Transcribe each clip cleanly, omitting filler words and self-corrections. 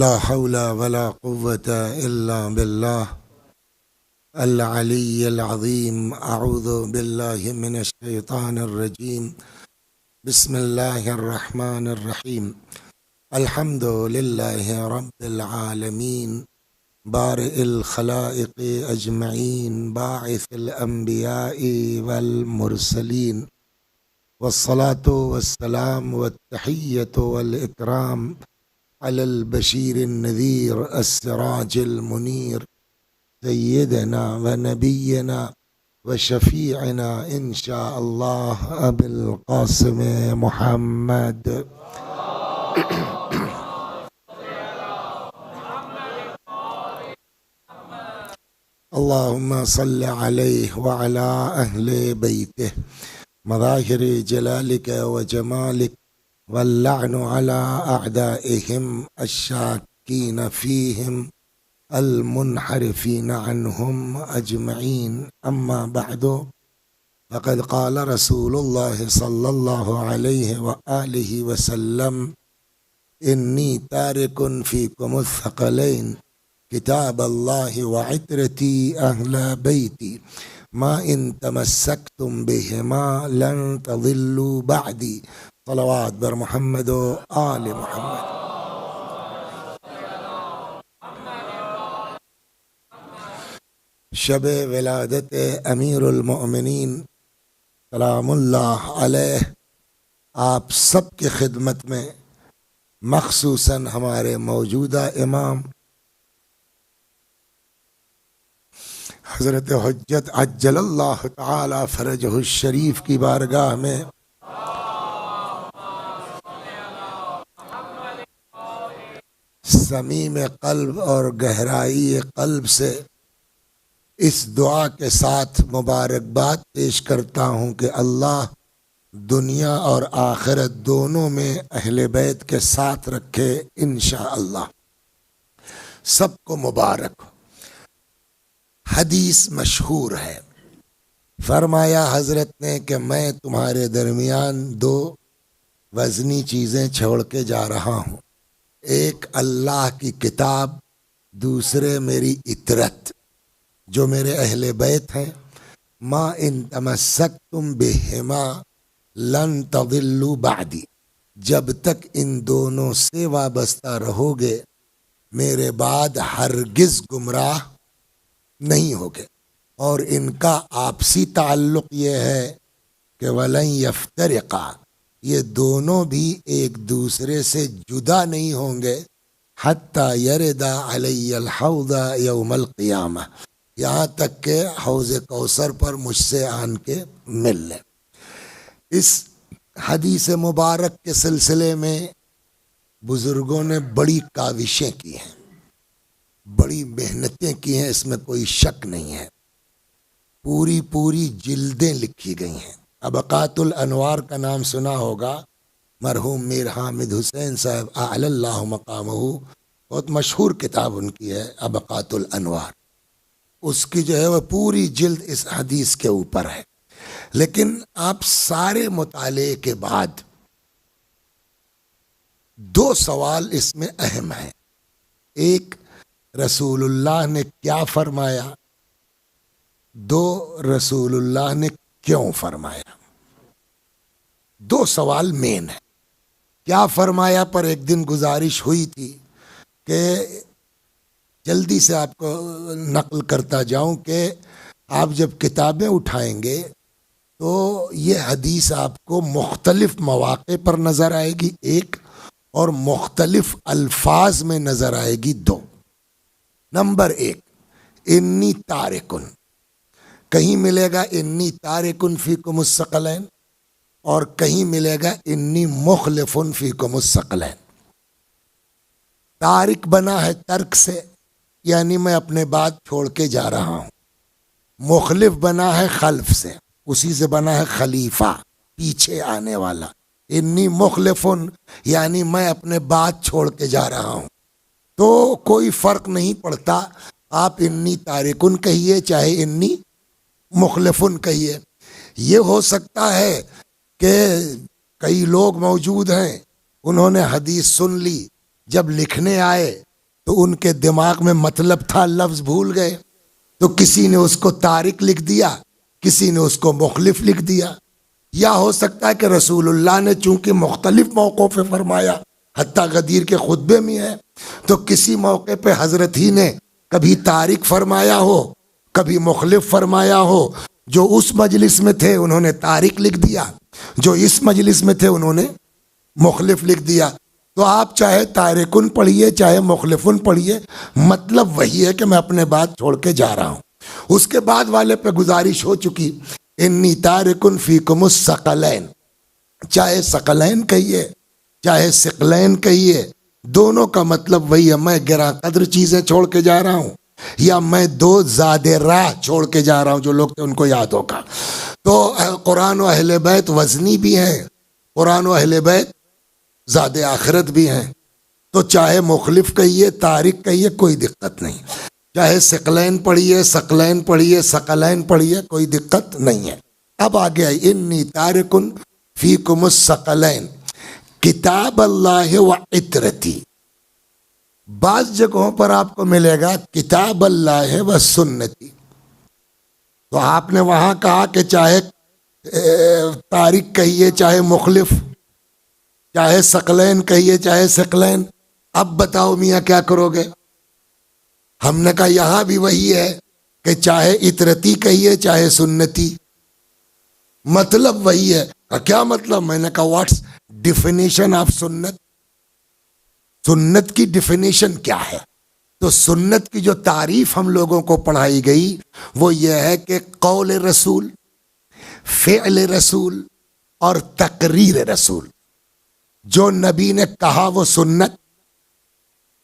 لا حول ولا قوة إلا بالله العلي العظيم. أعوذ بالله من الشيطان الرجيم. بسم الله الرحمن الرحيم. الحمد لله رب العالمين بارئ الخلائق أجمعين باعث الأنبياء والمرسلين، والصلاة والسلام والتحية والإكرام على البشير النذير السراج المنير سيدنا ونبينا وشفيعنا إن شاء الله أبي القاسم محمد. اللهم صل عليه وعلى أهل بيته مظاهر جلالك وجمالك، واللعن على أعدائهم الشاكين فيهم المنحرفين عنهم أجمعين. أما بعد، فقد قال رسول الله صلى الله عليه وآله وسلم: إني تارك فيكم الثقلين كتاب الله وعترتي أهل بيتي ما إن تمسكتم بهما لن تضلوا بعدي. صلوات بر محمد و آل محمد. شب ولادت امیر المؤمنین سلام اللہ علیہ آپ سب کی خدمت میں، مخصوصاً ہمارے موجودہ امام حضرت حجت عجل اللہ تعالی فرجہ الشریف کی بارگاہ میں صمیم قلب اور گہرائی قلب سے اس دعا کے ساتھ مبارکباد پیش کرتا ہوں کہ اللہ دنیا اور آخرت دونوں میں اہل بیت کے ساتھ رکھے انشاءاللہ. سب کو مبارک ہو. حدیث مشہور ہے، فرمایا حضرت نے کہ میں تمہارے درمیان دو وزنی چیزیں چھوڑ کے جا رہا ہوں، ایک اللہ کی کتاب، دوسرے میری اطرت جو میرے اہل بیت ہیں. ما ان تمسکتم بہما لن تضلوا بعدی، جب تک ان دونوں سے وابستہ رہو گے میرے بعد ہرگز گمراہ نہیں ہوگے. اور ان کا آپسی تعلق یہ ہے کہ ولن یفترقا، یہ دونوں بھی ایک دوسرے سے جدا نہیں ہوں گے حتی یردا علی الحوض یوم القیامہ، یہاں تک کہ حوض کوثر پر مجھ سے آن کے مل لیں. اس حدیث مبارک کے سلسلے میں بزرگوں نے بڑی کاوشیں کی ہیں، بڑی محنتیں کی ہیں، اس میں کوئی شک نہیں ہے. پوری جلدیں لکھی گئی ہیں. ابقات الانوار کا نام سنا ہوگا، مرحوم میر حامد حسین صاحب اعلی اللہ مقامہ، بہت مشہور کتاب ان کی ہے ابقات الانوار. اس کی جو ہے وہ پوری جلد اس حدیث کے اوپر ہے. لیکن آپ سارے مطالعے کے بعد دو سوال اس میں اہم ہیں. ایک، رسول اللہ نے کیا فرمایا؟ دو، رسول اللہ نے کیوں فرمایا؟ دو سوال مین ہیں. کیا فرمایا پر ایک دن گزارش ہوئی تھی کہ جلدی سے آپ کو نقل کرتا جاؤں کہ آپ جب کتابیں اٹھائیں گے تو یہ حدیث آپ کو مختلف مواقع پر نظر آئے گی، ایک، اور مختلف الفاظ میں نظر آئے گی، دو. نمبر ایک، انی تارکن، کہیں ملے گا انی تارکن فیکم الثقلین، اور کہیں ملے گا انی مخلفن فیکم الثقلین. تارک بنا ہے ترک سے، یعنی میں اپنے بات چھوڑ کے جا رہا ہوں. مخلف بنا ہے خلف سے، اسی سے بنا ہے خلیفہ، پیچھے آنے والا. انی مخلفن یعنی میں اپنے بات چھوڑ کے جا رہا ہوں. تو کوئی فرق نہیں پڑتا، آپ انی تارکن کہیے چاہے انی مخلفن کہیے. یہ ہو سکتا ہے کہ کئی لوگ موجود ہیں، انہوں نے حدیث سن لی جب لکھنے آئے تو ان کے دماغ میں مطلب تھا، لفظ بھول گئے، تو کسی نے اس کو تارک لکھ دیا، کسی نے اس کو مخلف لکھ دیا۔ یا ہو سکتا ہے کہ رسول اللہ نے چونکہ مختلف موقعوں پہ فرمایا، حتیٰ غدیر کے خطبے میں ہے، تو کسی موقع پہ حضرت ہی نے کبھی تارک فرمایا ہو، کبھی مخلف فرمایا ہو۔ جو اس مجلس میں تھے انہوں نے تارک لکھ دیا، جو اس مجلس میں تھے انہوں نے مخلف لکھ دیا۔ تو آپ چاہے تارکن پڑھیے چاہے مخلفن پڑھیے، مطلب وہی ہے کہ میں اپنے بات چھوڑ کے جا رہا ہوں۔ اس کے بعد والے پہ گزارش ہو چکی، انی تارکن فیکم الثقلین، چاہے ثقلین کہیے چاہے ثقلین کہیے، دونوں کا مطلب وہی ہے، میں گراں قدر چیزیں چھوڑ کے جا رہا ہوں، یا میں دو زاد راہ چھوڑ کے جا رہا ہوں۔ جو لوگ تھے ان کو یاد ہوگا۔ تو قرآن و اہل بیت وزنی بھی ہیں، قرآن و اہل بیت زاد آخرت بھی ہیں، تو چاہے مخلف کہیے تارک کہیے کوئی دقت نہیں، چاہے ثقلین پڑھیے ثقلین پڑھیے ثقلین پڑھیے کوئی دقت نہیں ہے۔ اب آگے آئی، انی تارکن فیکم الثقلین کتاب اللہ و عطرتی۔ بعض جگہوں پر آپ کو ملے گا کتاب اللہ و سنتی، تو آپ نے وہاں کہا کہ چاہے تارک کہیے چاہے مخلف، چاہے ثقلین کہیے چاہے ثقلین۔ اب بتاؤ میاں کیا کرو گے؟ ہم نے کہا یہاں بھی وہی ہے کہ چاہے عطرتی کہیے چاہے سنتی، مطلب وہی ہے۔ کیا مطلب؟ میں نے کہا واٹس ڈیفینیشن آف سنت، سنت کی ڈیفینیشن کیا ہے؟ تو سنت کی جو تعریف ہم لوگوں کو پڑھائی گئی وہ یہ ہے کہ قول رسول، فعل رسول اور تقریر رسول۔ جو نبی نے کہا وہ سنت،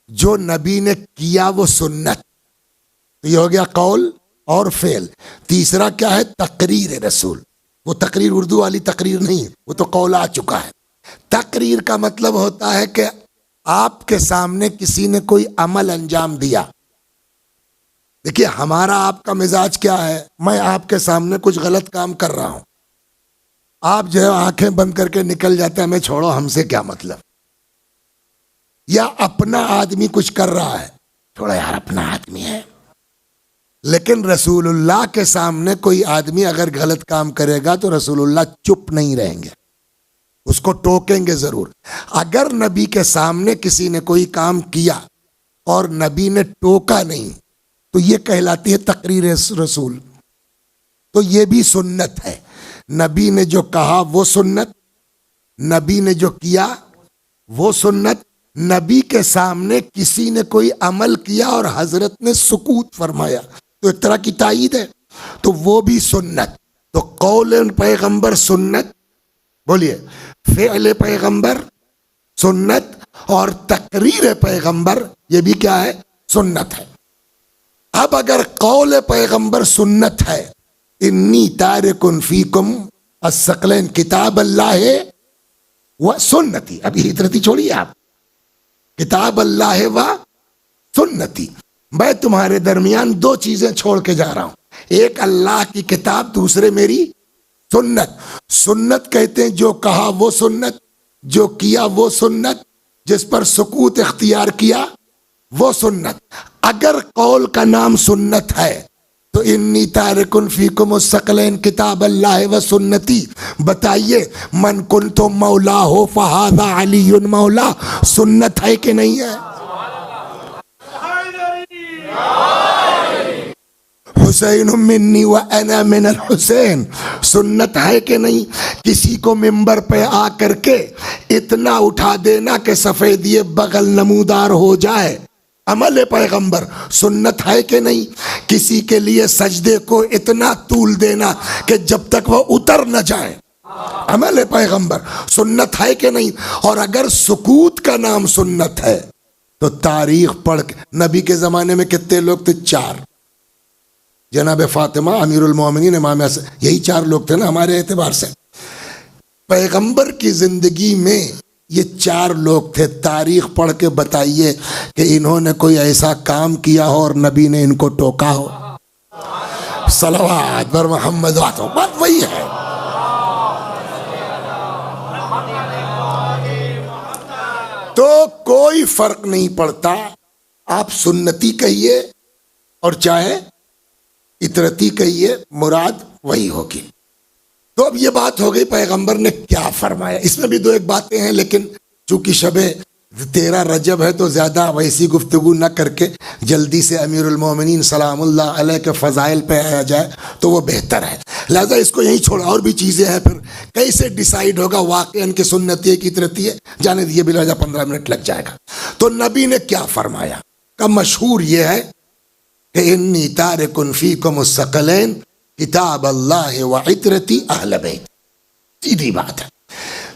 جو نبی نے کیا وہ سنت۔ تو یہ ہو گیا قول اور فعل۔ تیسرا کیا ہے؟ تقریر رسول۔ وہ تقریر اردو والی تقریر نہیں، وہ تو قول آ چکا ہے۔ تقریر کا مطلب ہوتا ہے کہ آپ کے سامنے کسی نے کوئی عمل انجام دیا۔ دیکھیے ہمارا آپ کا مزاج کیا ہے، میں آپ کے سامنے کچھ غلط کام کر رہا ہوں، آپ جو ہے آنکھیں بند کر کے نکل جاتے ہیں، ہمیں چھوڑو، ہم سے کیا مطلب۔ یا اپنا آدمی کچھ کر رہا ہے، چھوڑو یار اپنا آدمی ہے۔ لیکن رسول اللہ کے سامنے کوئی آدمی اگر غلط کام کرے گا تو رسول اللہ چپ نہیں رہیں گے، اس کو ٹوکیں گے ضرور۔ اگر نبی کے سامنے کسی نے کوئی کام کیا اور نبی نے ٹوکا نہیں تو یہ کہلاتی ہے تقریر رسول۔ تو یہ بھی سنت ہے، نبی نے جو کہا وہ سنت، نبی نے جو کیا وہ سنت۔ نبی کے سامنے کسی نے کوئی عمل کیا اور حضرت نے سکوت فرمایا تو ایک طرح کی تائید ہے، تو وہ بھی سنت۔ تو قول پیغمبر سنت، بولیے، فعل پیغمبر سنت، اور تقریر پیغمبر یہ بھی کیا ہے؟ سنت ہے۔ اب اگر قول پیغمبر سنت ہے، انی تارکن فیکم الثقلین کتاب اللہ و سنتی، ابھی عطرتی چھوڑیے آپ، کتاب اللہ و سنتی۔ میں تمہارے درمیان دو چیزیں چھوڑ کے جا رہا ہوں، ایک اللہ کی کتاب، دوسرے میری سنت۔ سنت کہتے ہیں جو کہا وہ سنت، جو کیا وہ سنت، جس پر سکوت اختیار کیا وہ سنت۔ اگر قول کا نام سنت ہے تو انی تارکن فیکم الثقلین کتاب اللہ و سنتی۔ بتائیے من کنت مولا ہو فہذا علی مولا، سنت ہے کہ نہیں ہے؟ حسین منی و انا من الحسین، سنت ہے کہ نہیں؟ کسی کو ممبر پہ آ کر کے اتنا اٹھا دینا کہ سفیدی بغل نمودار ہو جائے، عمل پیغمبر، سنت ہے کہ نہیں؟ کسی کے لیے سجدے کو اتنا طول دینا کہ جب تک وہ اتر نہ جائے، عمل پیغمبر، سنت ہے کہ نہیں؟ اور اگر سکوت کا نام سنت ہے تو تاریخ پڑھ کے، نبی کے زمانے میں کتنے لوگ تھے؟ 4، جناب فاطمہ، امیر المومنین، امام حسن، یہی 4 لوگ تھے نا ہمارے اعتبار سے۔ پیغمبر کی زندگی میں یہ 4 لوگ تھے۔ تاریخ پڑھ کے بتائیے کہ انہوں نے کوئی ایسا کام کیا ہو اور نبی نے ان کو ٹوکا ہو؟ صلوات بر محمد، بات وہی ہے۔ تو کوئی فرق نہیں پڑتا، آپ سنتی کہیے اور چاہے اطرتی کہیے، مراد وہی ہوگی۔ تو اب یہ بات ہو گئی پیغمبر نے کیا فرمایا۔ اس میں بھی دو ایک باتیں ہیں، لیکن چونکہ شب 13 رجب ہے تو زیادہ ویسی گفتگو نہ کر کے جلدی سے امیر المومنین سلام اللہ علیہ کے فضائل پہ آیا جائے تو وہ بہتر ہے، لہذا اس کو یہیں چھوڑا۔ اور بھی چیزیں ہیں، پھر کیسے ڈیسائیڈ ہوگا واقعاً کہ سنتی ہے کہ اطرتی ہے، جانے دیے، بلا 15 منٹ لگ جائے گا۔ تو نبی نے کیا فرمایا کا مشہور یہ ہے کہ انی تارک فیکم الثقلین کتاب اللہ و عطرتی اہل بیت، سیدھی بات ہے۔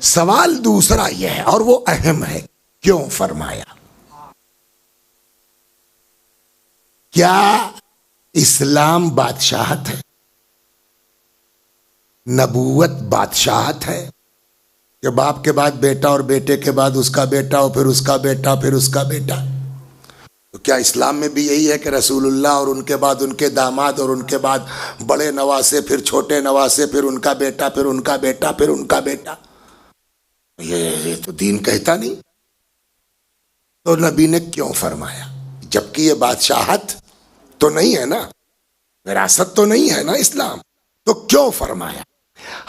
سوال دوسرا یہ ہے اور وہ اہم ہے، کیوں فرمایا؟ کیا اسلام بادشاہت ہے؟ نبوت بادشاہت ہے کہ باپ کے بعد بیٹا اور بیٹے کے بعد اس کا بیٹا اور پھر اس کا بیٹا پھر اس کا بیٹا؟ تو کیا اسلام میں بھی یہی ہے کہ رسول اللہ اور ان کے بعد ان کے داماد اور ان کے بعد بڑے نواسے پھر چھوٹے نواسے پھر ان کا بیٹا پھر ان کا بیٹا پھر ان کا بیٹا؟ یہ تو دین کہتا نہیں۔ تو نبی نے کیوں فرمایا؟ جبکہ یہ بادشاہت تو نہیں ہے نا، وراثت تو نہیں ہے نا اسلام، تو کیوں فرمایا؟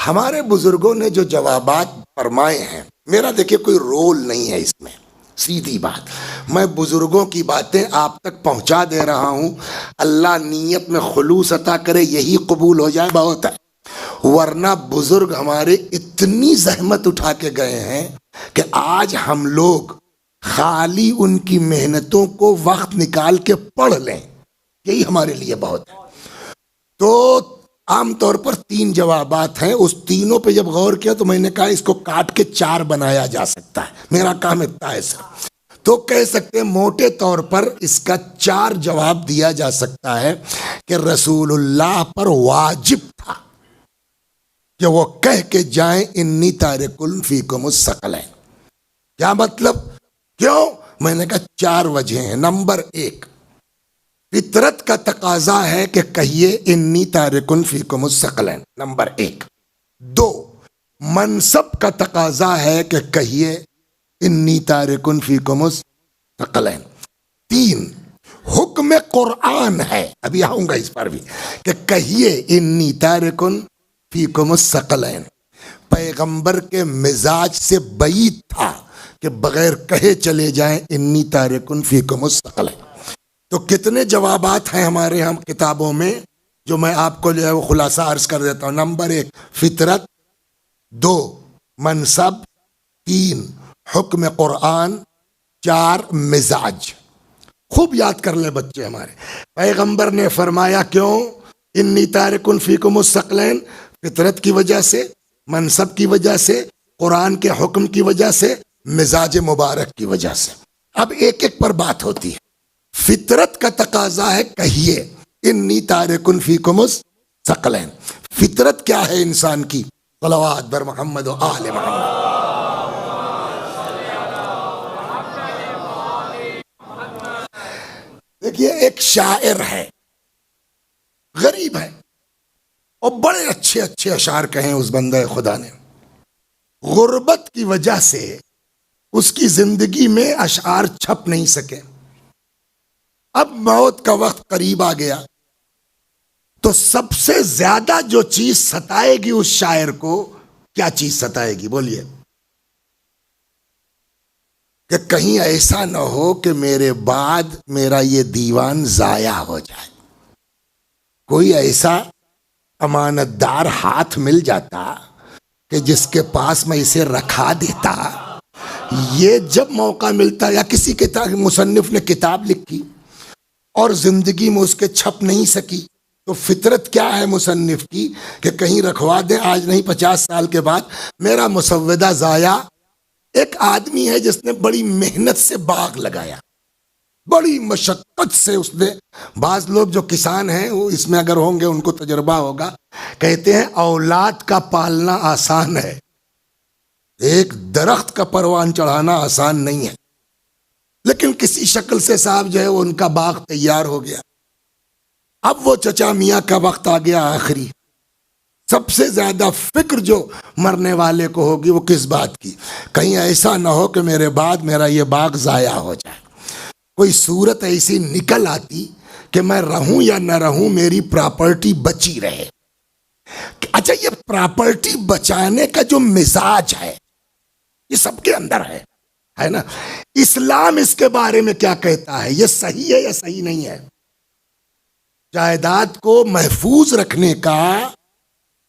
ہمارے بزرگوں نے جو جوابات فرمائے ہیں، میرا دیکھیے کوئی رول نہیں ہے اس میں، سیدھی بات، میں بزرگوں کی باتیں آپ تک پہنچا دے رہا ہوں، اللہ نیت میں خلوص عطا کرے، یہی قبول ہو جائے بہت ہے۔ ورنہ بزرگ ہمارے اتنی زحمت اٹھا کے گئے ہیں کہ آج ہم لوگ خالی ان کی محنتوں کو وقت نکال کے پڑھ لیں، یہی ہمارے لیے بہت ہے۔ تو عام طور پر 3 جوابات ہیں، اس تینوں پہ جب غور کیا تو میں نے کہا اس کو کاٹ کے 4 بنایا جا سکتا ہے، میرا کام اتنا ہے سر۔ تو کہہ سکتے ہیں موٹے طور پر اس کا 4 جواب دیا جا سکتا ہے کہ رسول اللہ پر واجب تھا کہ وہ کہہ کے جائیں انی تارک فیکم الثقلین۔ کیا مطلب؟ کیوں؟ میں نے کہا 4 وجہ ہیں۔ نمبر 1، فطرت کا تقاضا ہے کہ کہیے انی تارک فیکم الثقلین، نمبر 1۔ 2، منصب کا تقاضا ہے کہ کہیے انی تارک فیکم الثقلین۔ 3، حکم قرآن ہے، ابھی آؤں گا اس پر بھی، کہ کہیے انی تارک فیکم الثقلین۔ پیغمبر کے مزاج سے بعید تھا کہ بغیر کہے چلے جائیں انی تارک فیکم الثقلین۔ تو کتنے جوابات ہیں ہمارے ہم کتابوں میں، جو میں آپ کو جو ہے وہ خلاصہ عرض کر دیتا ہوں۔ نمبر 1، فطرت۔ 2، منصب۔ 3، حکم قرآن۔ 4، مزاج۔ خوب یاد کر لیں بچے ہمارے، پیغمبر نے فرمایا کیوں انی تارک فیکم الثقلین؟ فطرت کی وجہ سے، منصب کی وجہ سے، قرآن کے حکم کی وجہ سے، مزاج مبارک کی وجہ سے۔ اب ایک ایک پر بات ہوتی ہے۔ فطرت کا تقاضا ہے کہیے انی تارک فیکم الثقلین۔ فطرت کیا ہے انسان کی؟ صلوات بر محمد و آل محمد۔ دیکھیے ایک شاعر ہے، غریب ہے، اور بڑے اچھے اچھے اشعار کہیں اس بندہ خدا نے، غربت کی وجہ سے اس کی زندگی میں اشعار چھپ نہیں سکے۔ اب موت کا وقت قریب آ گیا تو سب سے زیادہ جو چیز ستائے گی اس شاعر کو، کیا چیز ستائے گی بولیے؟ کہ کہیں ایسا نہ ہو کہ میرے بعد میرا یہ دیوان ضائع ہو جائے، کوئی ایسا امانت دار ہاتھ مل جاتا کہ جس کے پاس میں اسے رکھا دیتا۔ یہ جب موقع ملتا، یا کسی کتاب مصنف نے کتاب لکھی اور زندگی میں اس کے چھپ نہیں سکی، تو فطرت کیا ہے مصنف کی کہ کہیں رکھوا دیں، آج نہیں 50 سال کے بعد میرا مسودہ ضائع۔ ایک آدمی ہے جس نے بڑی محنت سے باغ لگایا، بڑی مشقت سے اس نے، بعض لوگ جو کسان ہیں وہ اس میں اگر ہوں گے ان کو تجربہ ہوگا، کہتے ہیں اولاد کا پالنا آسان ہے، ایک درخت کا پروان چڑھانا آسان نہیں ہے۔ لیکن کسی شکل سے صاحب جو ہے وہ ان کا باغ تیار ہو گیا۔ اب وہ چچا میاں کا وقت آ گیا آخری، سب سے زیادہ فکر جو مرنے والے کو ہوگی وہ کس بات کی؟ کہیں ایسا نہ ہو کہ میرے بعد میرا یہ باغ ضائع ہو جائے، کوئی صورت ایسی نکل آتی کہ میں رہوں یا نہ رہوں میری پراپرٹی بچی رہے۔ اچھا، یہ پراپرٹی بچانے کا جو مزاج ہے یہ سب کے اندر ہے نا؟ اسلام اس کے بارے میں کیا کہتا ہے؟ یہ صحیح ہے یا صحیح نہیں ہے؟ جائیداد کو محفوظ رکھنے کا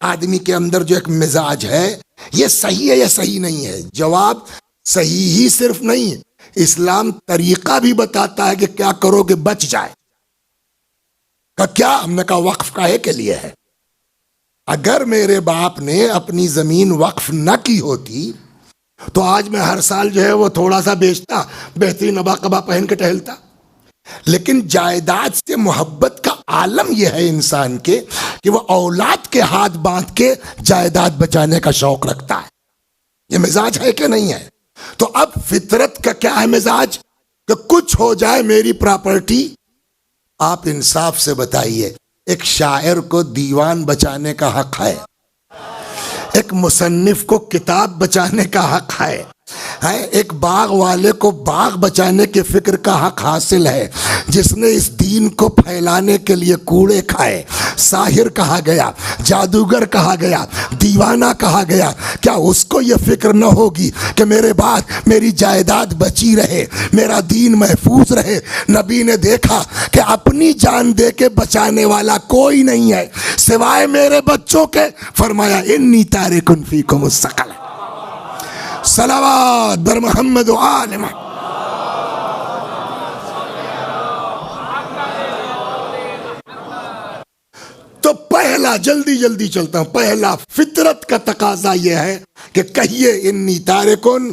آدمی کے اندر جو ایک مزاج ہے، یہ صحیح ہے یا صحیح نہیں ہے؟ جواب صحیح ہی صرف نہیں ہے، اسلام طریقہ بھی بتاتا ہے کہ کیا کرو کہ بچ جائے۔ کیا؟ ہم نے کہا وقف کاہے کے لیے ہے؟ اگر میرے باپ نے اپنی زمین وقف نہ کی ہوتی تو آج میں ہر سال جو ہے وہ تھوڑا سا بیچتا، بہترین ابا قبا پہن کے ٹہلتا۔ لیکن جائیداد سے محبت کا عالم یہ ہے انسان کے کہ وہ اولاد کے ہاتھ باندھ کے جائیداد بچانے کا شوق رکھتا ہے۔ یہ مزاج ہے کہ نہیں ہے؟ تو اب فطرت کا کیا ہے مزاج کہ کچھ ہو جائے میری پراپرٹی؟ آپ انصاف سے بتائیے، ایک شاعر کو دیوان بچانے کا حق ہے، ایک مصنف کو کتاب بچانے کا حق ہے، ایک باغ والے کو باغ بچانے کے فکر کا حق حاصل ہے، جس نے اس دین کو پھیلانے کے لیے کوڑے کھائے۔ ساحر کہا گیا، جادوگر کہا گیا، دیوانہ کہا گیا، کیا اس کو یہ فکر نہ ہوگی کہ میرے بعد میری جائیداد بچی رہے، میرا دین محفوظ رہے؟ نبی نے دیکھا کہ اپنی جان دے کے بچانے والا کوئی نہیں ہے سوائے میرے بچوں کے، فرمایا انی تارک فیکم الثقلین، صلوات بر محمد و آل محمد۔ تو پہلا، جلدی چلتا ہوں، پہلا فطرت کا تقاضا یہ ہے کہ کہیے انی تارکن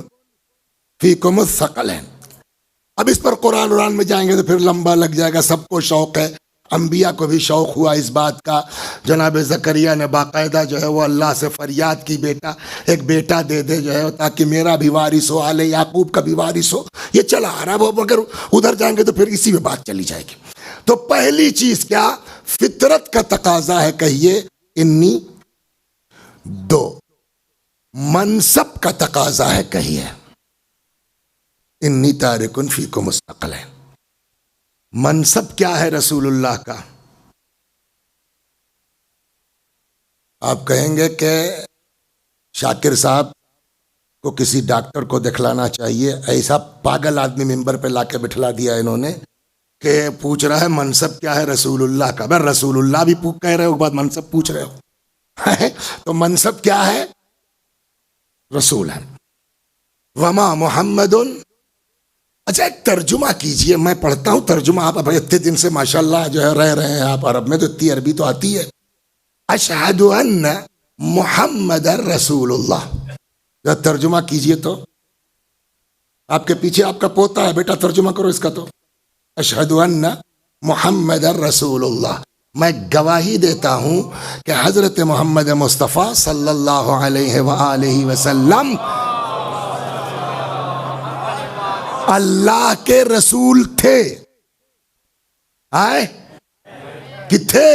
فیکم الثقلین۔ اب اس پر قرآن میں جائیں گے تو پھر لمبا لگ جائے گا، سب کو شوق ہے، انبیاء کو بھی شوق ہوا اس بات کا۔ جناب زکریا نے باقاعدہ جو ہے وہ اللہ سے فریاد کی، ایک بیٹا دے دے جو ہے تاکہ میرا بھی وارث ہو، آل یعقوب کا بھی وارث ہو۔ یہ چلا آ رہا ہے، مگر ادھر جائیں گے تو پھر اسی میں بات چلی جائے گی۔ تو پہلی چیز کیا؟ فطرت کا تقاضا ہے، کہیے انی۔ دو، منصب کا تقاضا ہے، کہیے انی تارکن فیکم الثقلین۔ منصب کیا ہے رسول اللہ کا؟ آپ کہیں گے کہ شاکر صاحب کو کسی ڈاکٹر کو دکھلانا چاہیے، ایسا پاگل آدمی ممبر پہ لا کے بٹھلا دیا انہوں نے کہ پوچھ رہا ہے منصب کیا ہے رسول اللہ کا۔ بھائی رسول اللہ بھی کہہ رہے ہو، بعد منصب پوچھ رہے ہو تو منصب کیا ہے؟ رسول ہے۔ وما محمد، اچھا ایک ترجمہ کیجئے، میں پڑھتا ہوں ترجمہ۔ آپ اب اتنے دن سے ماشاءاللہ جو ہے رہ رہے ہیں آپ عرب میں، تو اتنی عربی تو آتی ہے۔ اشہد ان محمد رسول اللہ، ترجمہ کیجئے تو۔ آپ کے پیچھے آپ کا پوتا ہے، بیٹا ترجمہ کرو اس کا تو۔ اشہد ان محمد رسول اللہ، میں گواہی دیتا ہوں کہ حضرت محمد مصطفیٰ صلی اللہ علیہ وآلہ وسلم اللہ کے رسول تھے۔ آئے کہ تھے؟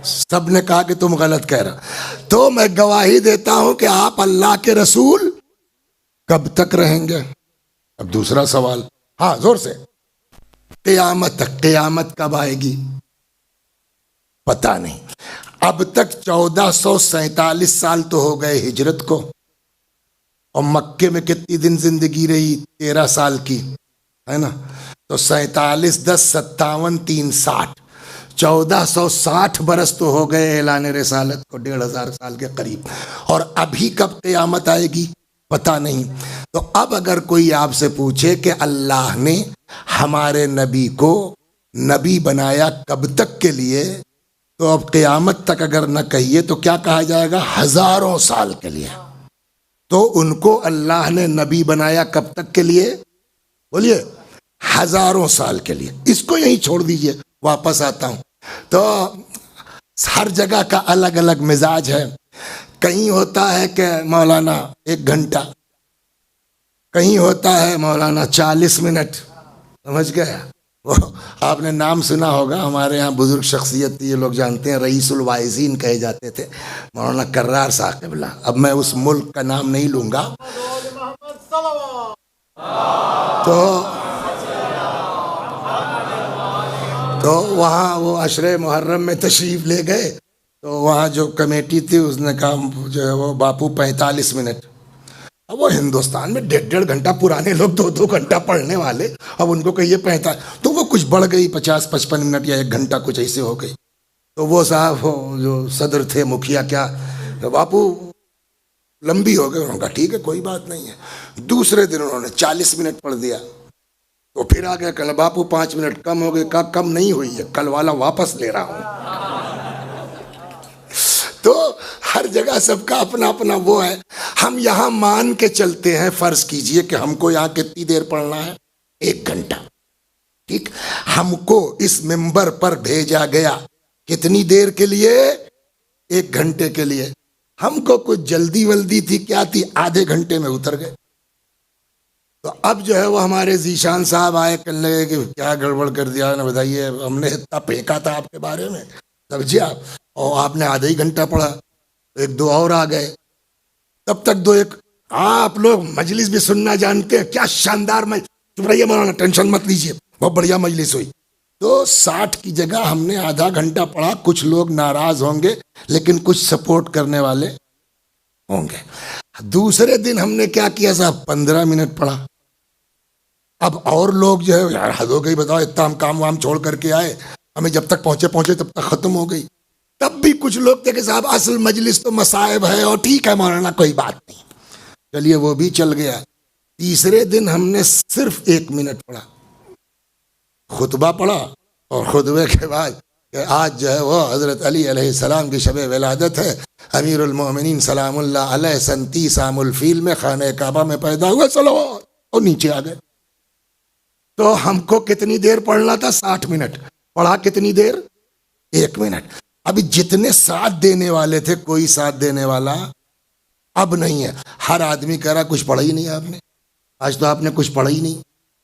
سب نے کہا کہ تم غلط کہہ رہا۔ تو میں گواہی دیتا ہوں کہ آپ اللہ کے رسول کب تک رہیں گے؟ اب دوسرا سوال، ہاں زور سے، قیامت تک۔ قیامت کب آئے گی؟ پتہ نہیں۔ اب تک 1447 سال تو ہو گئے ہجرت کو، اور مکے میں کتنی دن زندگی رہی؟ 13 سال کی، ہے نا؟ تو 47 10 57 3 60، 1460 برس تو ہو گئے اعلان رسالت کو، 1500 سال کے قریب۔ اور ابھی کب قیامت آئے گی؟ پتہ نہیں۔ تو اب اگر کوئی آپ سے پوچھے کہ اللہ نے ہمارے نبی کو نبی بنایا کب تک کے لیے، تو اب قیامت تک اگر نہ کہیے تو کیا کہا جائے گا؟ ہزاروں سال کے لیے۔ تو ان کو اللہ نے نبی بنایا کب تک کے لیے؟ بولیے، ہزاروں سال کے لیے۔ اس کو یہیں چھوڑ دیجئے، واپس آتا ہوں۔ تو ہر جگہ کا الگ الگ مزاج ہے۔ کہیں ہوتا ہے کہ مولانا 1 گھنٹہ، کہیں ہوتا ہے مولانا 40 منٹ، سمجھ گیا؟ وہ آپ نے نام سنا ہوگا، ہمارے ہاں بزرگ شخصیت تھی، یہ لوگ جانتے ہیں، رئیس الواعظین کہے جاتے تھے، مولانا کرار صاحب قبلہ۔ اب میں اس ملک کا نام نہیں لوں گا۔ تو وہاں وہ عشرے محرم میں تشریف لے گئے، تو وہاں جو کمیٹی تھی اس نے کہا جو ہے وہ باپو 45 منٹ۔ اب وہ ہندوستان میں 1.5 گھنٹہ، پرانے لوگ 2 گھنٹہ پڑھنے والے، اب ان کو کہیے 45، تو وہ کچھ بڑھ گئی 50-55 منٹ یا 1 گھنٹہ کچھ ایسے ہو گئی۔ تو وہ صاحب جو صدر تھے، مکھیا، کیا باپو لمبی ہو گئی، انہوں نے کہا ٹھیک ہے کوئی بات نہیں ہے۔ دوسرے دن انہوں نے 40 منٹ پڑھ دیا، تو پھر آ گیا، کل باپو 5 منٹ کم ہو گئے، کہا کم نہیں ہوئی ہے، کل والا واپس لے رہا ہوں۔ تو ہر جگہ سب کا اپنا اپنا وہ ہے۔ ہم یہاں مان کے چلتے ہیں، فرض کیجئے کہ ہم کو یہاں کتنی دیر پڑھنا ہے، 1 گھنٹہ، ٹھیک، ہم کو اس ممبر پر بھیجا گیا کتنی دیر کے لیے، 1 گھنٹے کے لیے۔ ہم کو کچھ جلدی ولدی تھی، کیا تھی، آدھے گھنٹے میں اتر گئے۔ تو اب جو ہے وہ ہمارے ذیشان صاحب آئے، کہنے لگے کہ کیا گڑبڑ کر دیا نا، بتائیے، ہم نے اتنا پھینکا تھا آپ کے بارے میں، سمجھے آپ، اور آپ نے آدھا ہی گھنٹہ پڑھا۔ 1-2 اور آ گئے، تب تک 2-1، آپ لوگ مجلس بھی سننا جانتے ہیں، کیا شاندار مجلس، چپ رہیے مولانا، ٹینشن مت لیجیے، بہت بڑھیا مجلس ہوئی۔ تو 60 کی جگہ ہم نے آدھا گھنٹہ پڑھا۔ کچھ لوگ ناراض ہوں گے، لیکن کچھ سپورٹ کرنے والے ہوں گے۔ دوسرے دن ہم نے کیا کیا صاحب، 15 منٹ پڑھا۔ اب اور لوگ جو ہے، یار حد ہو گئی، بتاؤ، اتنا ہم کام وام چھوڑ کر کے آئے، ہمیں جب تک پہنچے تب تک ختم ہو گئی۔ تب بھی کچھ لوگ تھے کہ صاحب اصل مجلس تو مصائب ہے، اور ٹھیک ہے مولانا کوئی بات نہیں، چلیے وہ بھی چل گیا۔ تیسرے دن ہم نے صرف 1 منٹ پڑھا، خطبہ پڑھا، اور خطبے کے بعد کہ آج جو ہے وہ حضرت علی علیہ السلام کی شب ولادت ہے، امیر المومنین سلام اللہ علیہ سن 30 عام الفیل میں خانہ کعبہ میں پیدا ہوا، چلو، اور نیچے آ گئے۔ تو ہم کو کتنی دیر پڑھنا تھا، 60 منٹ، پڑھا کتنی دیر، 1 منٹ۔ ابھی جتنے ساتھ دینے والے تھے، کوئی ساتھ دینے والا اب نہیں ہے۔ ہر آدمی کہہ رہا کچھ پڑھا ہی نہیں آپ نے، آج تو آپ نے کچھ پڑھا ہی نہیں۔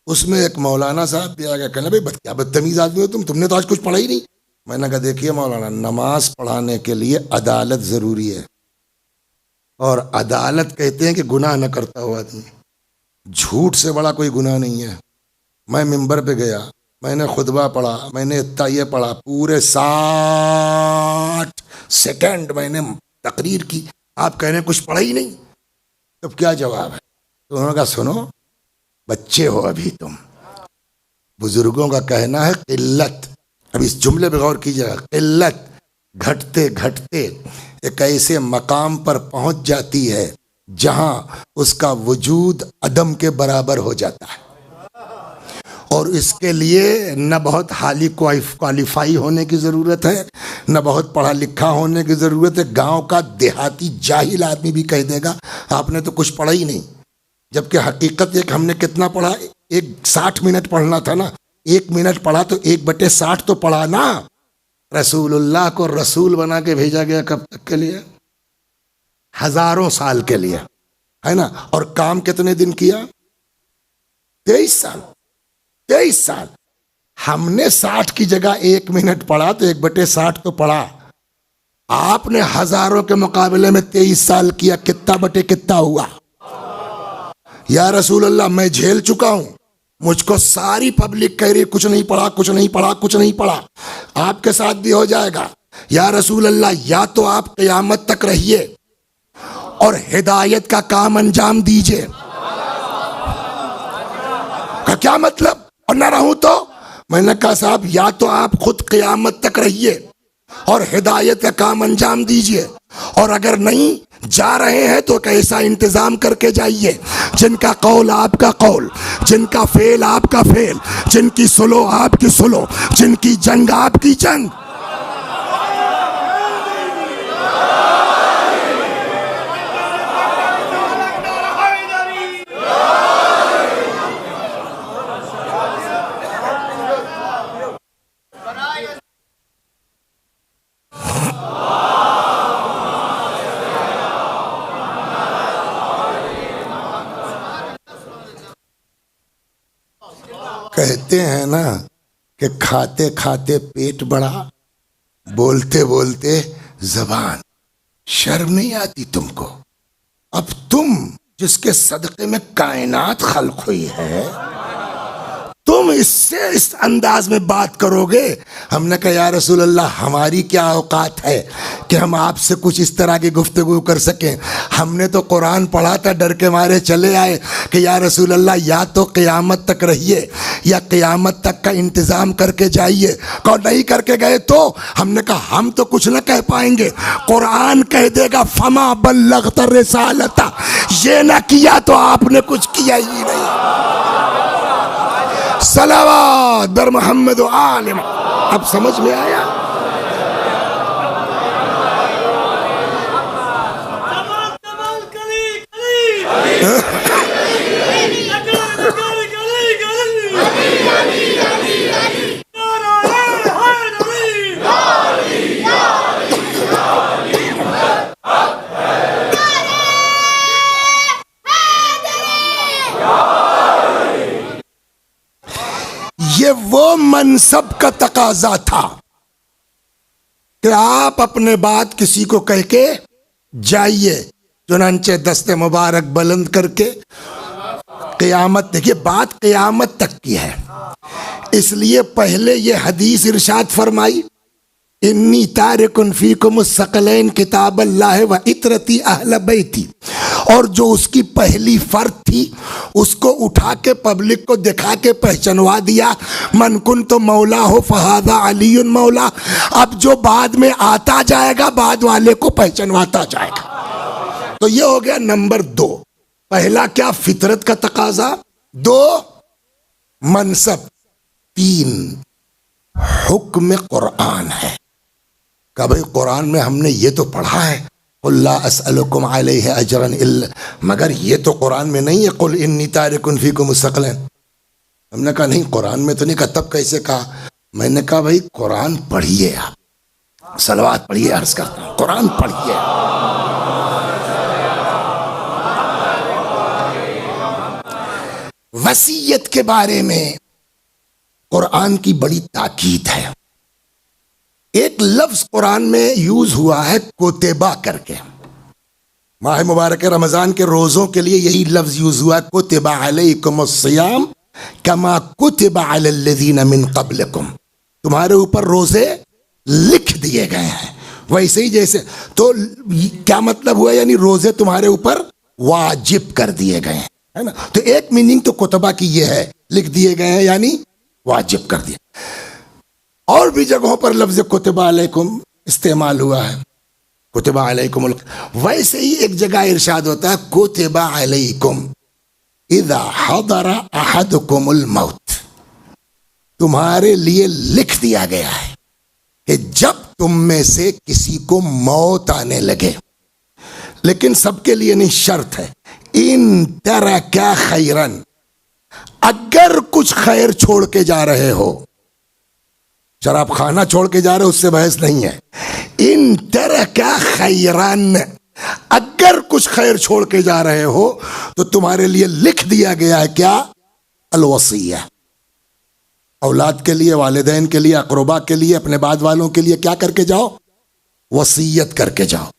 اس میں ایک مولانا صاحب بھی آ گیا، کہنا بھائی کیا بدتمیز آدمی ہو تم نے تو آج کچھ پڑھا ہی نہیں۔ میں نے کہا دیکھیے مولانا، نماز پڑھانے کے لیے عدالت ضروری ہے، اور عدالت کہتے ہیں کہ گناہ نہ کرتا ہو آدمی، جھوٹ سے بڑا کوئی گناہ نہیں ہے۔ میں ممبر پہ گیا، میں نے خطبہ پڑھا، میں نے اتنا یہ پڑھا، پورے 60 سیکنڈ میں نے تقریر کی، آپ کہہ رہے ہیں کچھ پڑھا ہی نہیں، تب کیا جواب ہے؟ تو انہوں نے کہا سنو، بچے ہو ابھی تم، بزرگوں کا کہنا ہے قلت، اب اس جملے پہ غور کیجیے گا، قلت گھٹتے گھٹتے ایک ایسے مقام پر پہنچ جاتی ہے جہاں اس کا وجود عدم کے برابر ہو جاتا ہے، اور اس کے لیے نہ بہت حالی کوالیفائی ہونے کی ضرورت ہے، نہ بہت پڑھا لکھا ہونے کی ضرورت ہے۔ گاؤں کا دیہاتی جاہل آدمی بھی کہہ دے گا آپ نے تو کچھ پڑھا ہی نہیں، جبکہ حقیقت یہ کہ ہم نے کتنا پڑھا، 60 منٹ پڑھنا تھا نا، 1 منٹ پڑھا تو 1/60 تو پڑھا نا۔ رسول اللہ کو رسول بنا کے بھیجا گیا کب تک کے لیے؟ ہزاروں سال کے لیے، ہے نا، اور کام کتنے دن کیا؟ 23 سال۔ 23 سال ہم نے 60 کی جگہ 1 منٹ پڑھا تو 1/60 تو پڑھا، آپ نے ہزاروں کے مقابلے میں 23 سال کیا، کتنا بٹے کتنا ہوا؟ یا رسول اللہ میں جھیل چکا ہوں، مجھ کو ساری پبلک کہہ رہی کچھ نہیں پڑھا، کچھ نہیں پڑھا، کچھ نہیں پڑھا، آپ کے ساتھ بھی ہو جائے گا۔ یا رسول اللہ یا تو آپ قیامت تک رہیے اور ہدایت کا کام انجام دیجئے۔ کیا مطلب، اور نہ رہوں تو؟ میں نے کہا صاحب یا تو آپ خود قیامت تک رہیے اور ہدایت کا کام انجام دیجئے، اور اگر نہیں جا رہے ہیں تو ایک ایسا انتظام کر کے جائیے جن کا قول آپ کا قول، جن کا فعل آپ کا فعل، جن کی سلو آپ کی سلو، جن کی جنگ آپ کی جنگ۔ کہتے ہیں نا کہ کھاتے کھاتے پیٹ بڑھا، بولتے بولتے زبان، شرم نہیں آتی تم کو؟ اب تم جس کے صدقے میں کائنات خلق ہوئی ہے، تم اس سے اس انداز میں بات کرو گے؟ ہم نے کہا یا رسول اللہ ہماری کیا اوقات ہے کہ ہم آپ سے کچھ اس طرح کی گفتگو کر سکیں؟ ہم نے تو قرآن پڑھا تھا، ڈر کے مارے چلے آئے کہ یا رسول اللہ یا تو قیامت تک رہیے یا قیامت تک کا انتظام کر کے جائیے۔ اور نہیں کر کے گئے تو ہم نے کہا ہم تو کچھ نہ کہہ پائیں گے، قرآن کہہ دے گا فما بلغت الرسالۃ، یہ نہ کیا تو آپ نے کچھ کیا ہی نہیں۔ صلوات بر محمد و آل محمد۔ اب سمجھ میں آیا؟ یہ وہ منصب کا تقاضا تھا کہ آپ اپنے بات کسی کو کہہ کے جائیے، چنانچہ دست مبارک بلند کر کے قیامت، دیکھیے بات قیامت تک کی ہے، اس لیے پہلے یہ حدیث ارشاد فرمائی انی تارک فیکم الثقلین کتاب اللہ و عطرتی اہل بیتی، اور جو اس کی پہلی فرد تھی اس کو اٹھا کے پبلک کو دکھا کے پہچنوا دیا، من کنت مولا ہو فہذا علی مولا۔ اب جو بعد میں آتا جائے گا بعد والے کو پہچنواتا جائے گا۔ تو یہ ہو گیا نمبر 2۔ پہلا کیا؟ فطرت کا تقاضا، 2 منصب، 3 حکم قرآن ہے کہ بھئی قرآن میں ہم نے یہ تو پڑھا ہے قل لا اسألکم علیہ اجرا الا، مگر یہ تو قرآن میں نہیں ہے قل انی تارک فیکم الثقلین۔ ہم نے کہا نہیں قرآن میں تو نہیں کہا۔ تب کیسے کہا؟ میں نے کہا بھئی قرآن پڑھیے، آپ صلوات پڑھیے، عرض کرتا ہوں قرآن پڑھیے۔ وصیت کے بارے میں قرآن کی بڑی تاکید ہے۔ ایک لفظ قرآن میں یوز ہوا ہے کتبہ کر کے، ماہ مبارک رمضان کے روزوں کے لیے یہی لفظ یوز ہوا ہے، کتب علیکم الصیام کما کتب علی الذین من قبلکم، تمہارے اوپر روزے لکھ دیے گئے ہیں ویسے ہی جیسے۔ تو کیا مطلب ہوا؟ یعنی روزے تمہارے اوپر واجب کر دیے گئے ہیں، ہے نا؟ تو ایک میننگ تو کتبہ کی یہ ہے، لکھ دیے گئے ہیں یعنی واجب کر دیا۔ اور بھی جگہوں پر لفظ کتب علیکم استعمال ہوا ہے، کتب علیکم ویسے ہی ایک جگہ ارشاد ہوتا ہے کتب علیکم اذا حضر احدکم الموت، تمہارے لیے لکھ دیا گیا ہے کہ جب تم میں سے کسی کو موت آنے لگے، لیکن سب کے لیے نہیں، شرط ہے ان ترک خیرا، اگر کچھ خیر چھوڑ کے جا رہے ہو، شراب خانہ چھوڑ کے جا رہے ہو اس سے بحث نہیں ہے، ان ترک خیرن، اگر کچھ خیر چھوڑ کے جا رہے ہو تو تمہارے لیے لکھ دیا گیا ہے کیا؟ الوصیہ، اولاد کے لیے، والدین کے لیے، اقربا کے لیے، اپنے بعد والوں کے لیے کیا کر کے جاؤ؟ وصیت کر کے جاؤ۔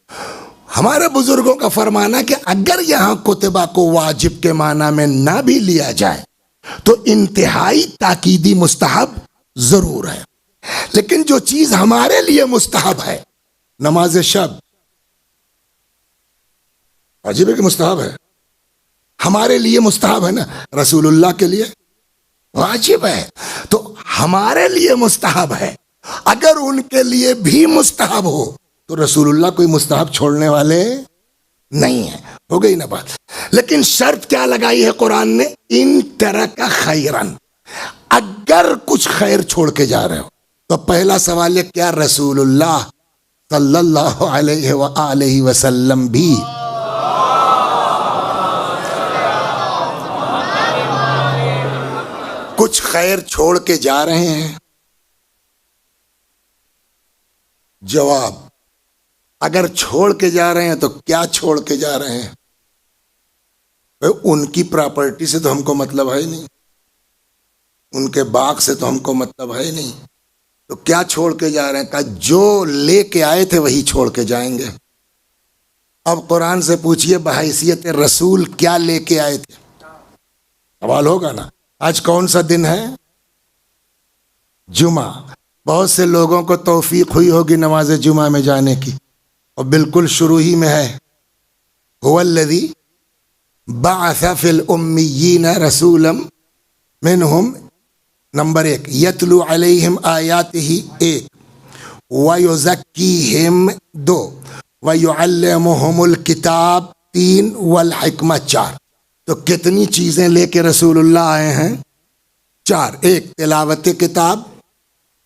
ہمارے بزرگوں کا فرمانا کہ اگر یہاں کتبہ کو واجب کے معنی میں نہ بھی لیا جائے تو انتہائی تاکیدی مستحب ضرور ہے، لیکن جو چیز ہمارے لیے مستحب ہے، نماز شب واجب ہے کہ مستحب ہے؟ ہمارے لیے مستحب ہے نا، رسول اللہ کے لیے واجب ہے، تو ہمارے لیے مستحب ہے۔ اگر ان کے لیے بھی مستحب ہو تو رسول اللہ کوئی مستحب چھوڑنے والے نہیں ہیں، ہو گئی نا بات۔ لیکن شرط کیا لگائی ہے قرآن نے؟ ان ترک خیرن، اگر کچھ خیر چھوڑ کے جا رہے ہو۔ تو پہلا سوال ہے کیا رسول اللہ صلی اللہ علیہ وآلہ وسلم بھی کچھ خیر چھوڑ کے جا رہے ہیں؟ جواب، اگر چھوڑ کے جا رہے ہیں تو کیا چھوڑ کے جا رہے ہیں؟ ان کی پراپرٹی سے تو ہم کو مطلب ہے نہیں، ان کے باغ سے تو ہم کو مطلب ہے نہیں، تو کیا چھوڑ کے جا رہے ہیں؟ کہا جو لے کے آئے تھے وہی چھوڑ کے جائیں گے۔ اب قرآن سے پوچھئے بحیثیت رسول کیا لے کے آئے تھے؟ سوال ہوگا نا۔ آج کون سا دن ہے؟ جمعہ۔ بہت سے لوگوں کو توفیق ہوئی ہوگی نماز جمعہ میں جانے کی، اور بالکل شروع ہی میں ہے هو الذی بعث فی الامیین رسولا منہم، نمبر 1 یتلو علیہم آیاتہ 1 ویزکیہم 2 ویعلمہم الکتاب 3 والحکمہ 4۔ تو کتنی چیزیں لے کے رسول اللہ آئے ہیں؟ 4۔ 1 تلاوت کتاب،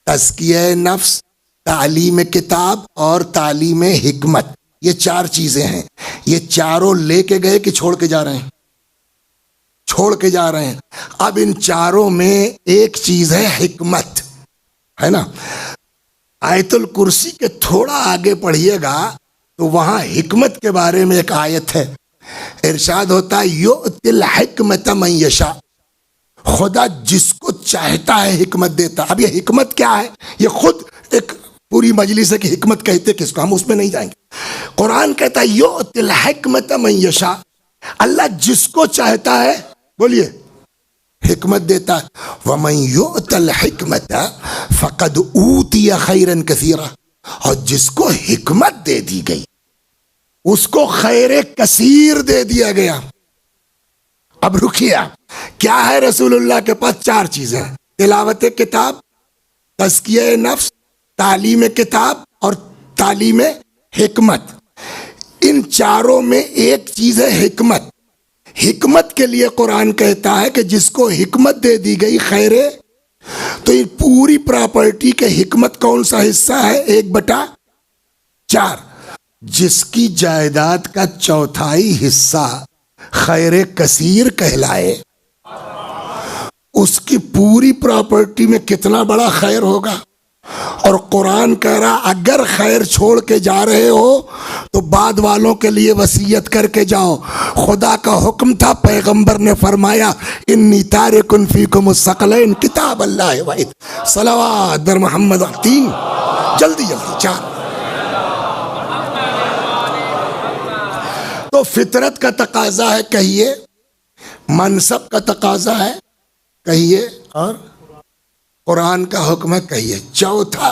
تزکیہ نفس، تعلیم کتاب اور تعلیم حکمت، یہ 4 چیزیں ہیں۔ یہ چاروں لے کے گئے کہ چھوڑ کے جا رہے ہیں؟ چھوڑ کے جا رہے ہیں۔ اب ان چاروں میں ایک چیز ہے حکمت، ہے نا۔ آیت الکرسی کے تھوڑا آگے پڑھیے گا تو وہاں حکمت کے بارے میں ایک آیت ہے، ارشاد ہوتا ہے یؤتی الحکمت من یشاء، خدا جس کو چاہتا ہے حکمت دیتا۔ اب یہ حکمت کیا ہے؟ یہ خود ایک پوری مجلس ہے کہ حکمت کہتے کس کو، ہم اس میں نہیں جائیں گے۔ قرآن کہتا ہے یؤتی الحکمت من یشاء، اللہ جس کو چاہتا ہے، بولیے، حکمت دیتا ہے۔ وَمَن يُؤْتَ الْحِكْمَةَ فَقَدْ أُوتِيَ خَيْرًا كَثِيرًا، اور جس کو حکمت دے دی گئی اس کو خیر کثیر دے دیا گیا۔ اب رکھیے، کیا ہے رسول اللہ کے پاس؟ 4 چیزیں: تلاوت کتاب، تزکیہ نفس، تعلیم کتاب اور تعلیم حکمت۔ ان چاروں میں ایک چیز ہے حکمت۔ حکمت کے لیے قرآن کہتا ہے کہ جس کو حکمت دے دی گئی خیر، تو یہ پوری پراپرٹی کے حکمت کون سا حصہ ہے؟ 1/4۔ جس کی جائیداد کا 1/4 حصہ خیر کثیر کہلائے، اس کی پوری پراپرٹی میں کتنا بڑا خیر ہوگا۔ اور قرآن کہہ رہا اگر خیر چھوڑ کے جا رہے ہو تو بعد والوں کے لیے وصیت کر کے جاؤ۔ خدا کا حکم تھا، پیغمبر نے فرمایا انی تارک فیکم الثقلین کتاب اللہ وحید، صلوات بر محمد 3، جلدی جلدی 4۔ تو فطرت کا تقاضا ہے کہیے، منصب کا تقاضا ہے کہیے، اور قرآن کا حکم ہے کہیے۔ 4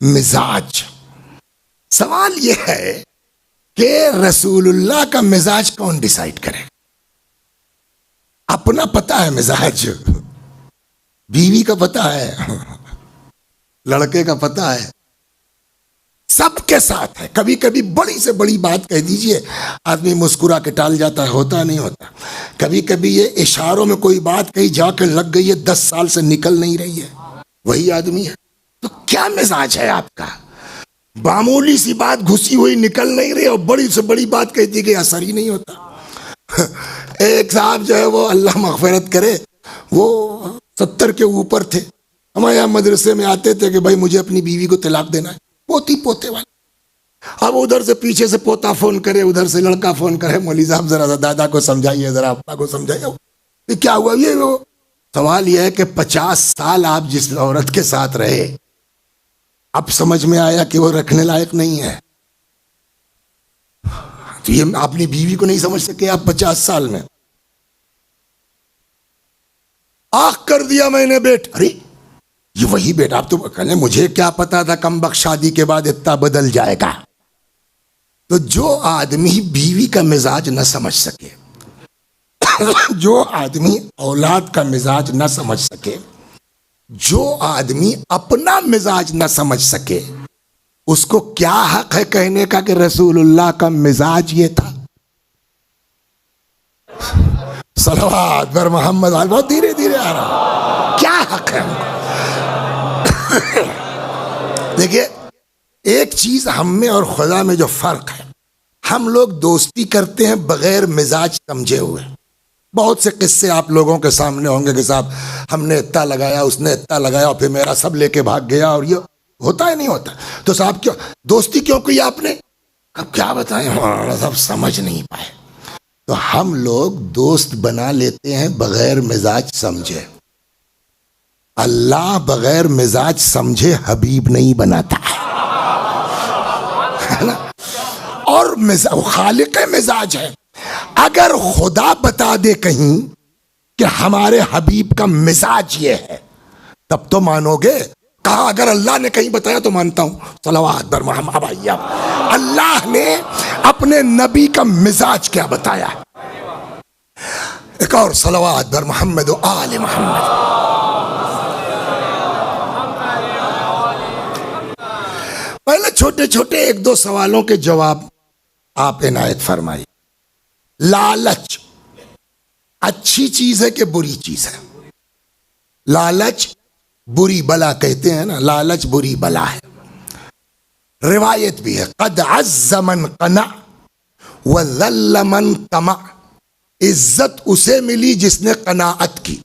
مزاج۔ سوال یہ ہے کہ رسول اللہ کا مزاج کون ڈیسائیڈ کرے؟ اپنا پتہ ہے مزاج، بیوی کا پتہ ہے، لڑکے کا پتہ ہے، سب کے ساتھ ہے۔ کبھی کبھی بڑی سے بڑی بات کہہ دیجئے، آدمی مسکرا کے ٹال جاتا ہے، ہوتا نہیں ہوتا۔ کبھی کبھی یہ اشاروں میں کوئی بات کہی جا کے لگ گئی ہے، 10 سال سے نکل نہیں رہی ہے، وہی آدمی ہے۔ تو کیا مزاج ہے آپ کا؟ معمولی سی بات گھسی ہوئی نکل نہیں رہی، اور بڑی سے بڑی بات کہہ دی گئی، اثر ہی نہیں ہوتا۔ ایک صاحب جو ہے وہ اللہ مغفرت کرے، وہ 70 کے اوپر تھے، ہمارے یہاں مدرسے میں آتے تھے کہ بھائی مجھے اپنی بیوی کو طلاق دینا ہے، پوتی پوتے والے۔ اب ادھر سے پیچھے سے پوتا فون کرے، ادھر سے لڑکا فون کرے، مولوی صاحب ذرا دادا کو سمجھائیے، ذرا ابا کو سمجھائیے، یہ کیا ہوا؟ یہ وہ سوال یہ ہے کہ 50 سال آپ جس عورت کے ساتھ رہے، اب سمجھ میں آیا کہ وہ رکھنے لائق نہیں ہے، تو یہ اپنی بیوی کو نہیں سمجھ سکے آپ 50 سال میں؟ آخ کر دیا میں نے بیٹا، ارے یہ وہی بیٹا، آپ تو کہنے مجھے کیا پتا تھا کم بخت شادی کے بعد اتنا بدل جائے گا۔ تو جو آدمی بیوی کا مزاج نہ سمجھ سکے، جو آدمی اولاد کا مزاج نہ سمجھ سکے، جو آدمی اپنا مزاج نہ سمجھ سکے، اس کو کیا حق ہے کہنے کا کہ رسول اللہ کا مزاج یہ تھا؟ صلوات بر محمد، بہت دھیرے دھیرے آ رہا، کیا حق ہے؟ دیکھیے، ایک چیز ہم میں اور خدا میں جو فرق ہے، ہم لوگ دوستی کرتے ہیں بغیر مزاج سمجھے ہوئے۔ بہت سے قصے آپ لوگوں کے سامنے ہوں گے کہ صاحب ہم نے اتنا لگایا، اس نے اتنا لگایا، اور پھر میرا سب لے کے بھاگ گیا، اور یہ ہوتا ہے نہیں ہوتا؟ تو صاحب کیوں دوستی کیوں کی آپ نے؟ اب کیا بتائیں، سب سمجھ نہیں پائے۔ تو ہم لوگ دوست بنا لیتے ہیں بغیر مزاج سمجھے۔ اللہ بغیر مزاج سمجھے حبیب نہیں بناتا ہے نا؟ اور خالق مزاج ہے. اگر خدا بتا دے کہیں کہ ہمارے حبیب کا مزاج یہ ہے تب تو مانو گے. کہا اگر اللہ نے کہیں بتایا تو مانتا ہوں. صلوات بر محمد. اللہ نے اپنے نبی کا مزاج کیا بتایا؟ ایک اور صلوات بر محمد و آل محمد. پہلے چھوٹے چھوٹے ایک دو سوالوں کے جواب آپ عنایت فرمائی. لالچ اچھی چیز ہے کہ بری چیز ہے؟ لالچ بری بلا کہتے ہیں نا، لالچ بری بلا ہے. روایت بھی ہے قد عز من قنع وذل من طمع. عزت اسے ملی جس نے قناعت کی،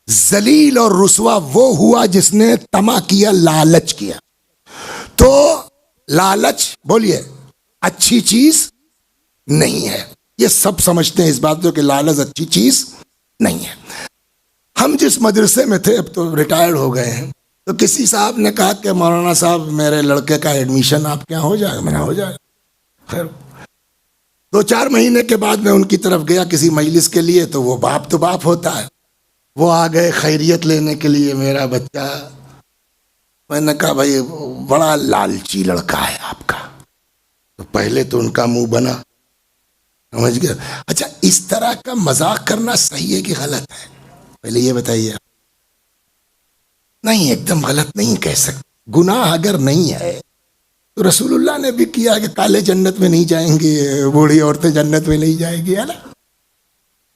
ذلیل اور رسوا وہ ہوا جس نے طمع کیا، لالچ کیا. تو لالچ بولیے اچھی چیز نہیں ہے. یہ سب سمجھتے ہیں اس بات کو کہ لالچ اچھی چیز نہیں ہے. ہم جس مدرسے میں تھے اب تو ریٹائرڈ ہو گئے ہیں، تو کسی صاحب نے کہا کہ مولانا صاحب میرے لڑکے کا ایڈمیشن آپ کے یہاں ہو جائے گا؟ میں نے ہو جائے گا. خیر 2-4 مہینے کے بعد میں ان کی طرف گیا کسی مجلس کے لیے، تو وہ باپ تو باپ ہوتا ہے، وہ آ گئے خیریت لینے کے لیے. میرا بچہ، میں نے کہا بھائی بڑا لالچی لڑکا ہے آپ کا. تو پہلے تو ان کا منہ بنا، سمجھ گیا. اچھا اس طرح کا مذاق کرنا صحیح ہے کہ غلط ہے؟ پہلے یہ بتائیے. نہیں، ایک دم غلط نہیں کہہ سکتے. گناہ اگر نہیں ہے تو رسول اللہ نے بھی کیا کہ کالے جنت میں نہیں جائیں گے، بوڑھی عورتیں جنت میں نہیں جائیں گی، ہے نا.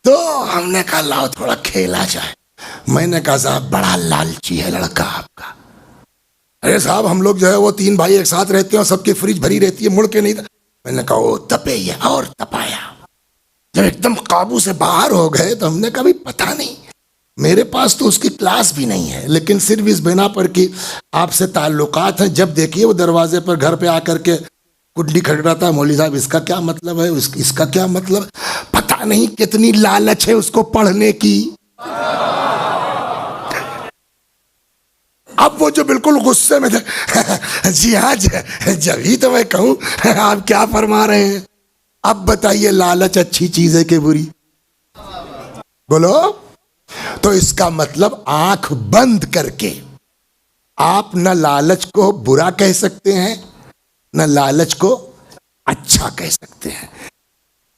تو ہم نے کہا لاؤ تھوڑا کھیلا جائے. میں نے کہا صاحب بڑا لالچی ہے لڑکا آپ کا. ارے صاحب ہم لوگ جو ہے وہ 3 بھائی ایک ساتھ رہتے ہیں اور سب کی فریج بھری رہتی ہے، مڑ کے نہیں. میں نے کہا وہ تپے یہ اور تپایا. جب ایک دم قابو سے باہر ہو گئے تو ہم نے کہا بھی پتہ نہیں، میرے پاس تو اس کی کلاس بھی نہیں ہے، لیکن صرف اس بنا پر کہ آپ سے تعلقات ہیں. جب دیکھیے وہ دروازے پر گھر پہ آ کر کے کنڈی کھٹکھٹاتا ہے، مولوی صاحب اس کا کیا مطلب ہے، اس کا کیا مطلب. پتہ نہیں کتنی لالچ ہے اس کو پڑھنے کی. اب وہ جو بالکل غصے میں تھے جی ہاں جبھی تو میں کہوں آپ کیا فرما رہے ہیں. اب بتائیے لالچ اچھی چیز ہے کہ بری؟ بولو. تو اس کا مطلب آنکھ بند کر کے آپ نہ لالچ کو برا کہہ سکتے ہیں نہ لالچ کو اچھا کہہ سکتے ہیں.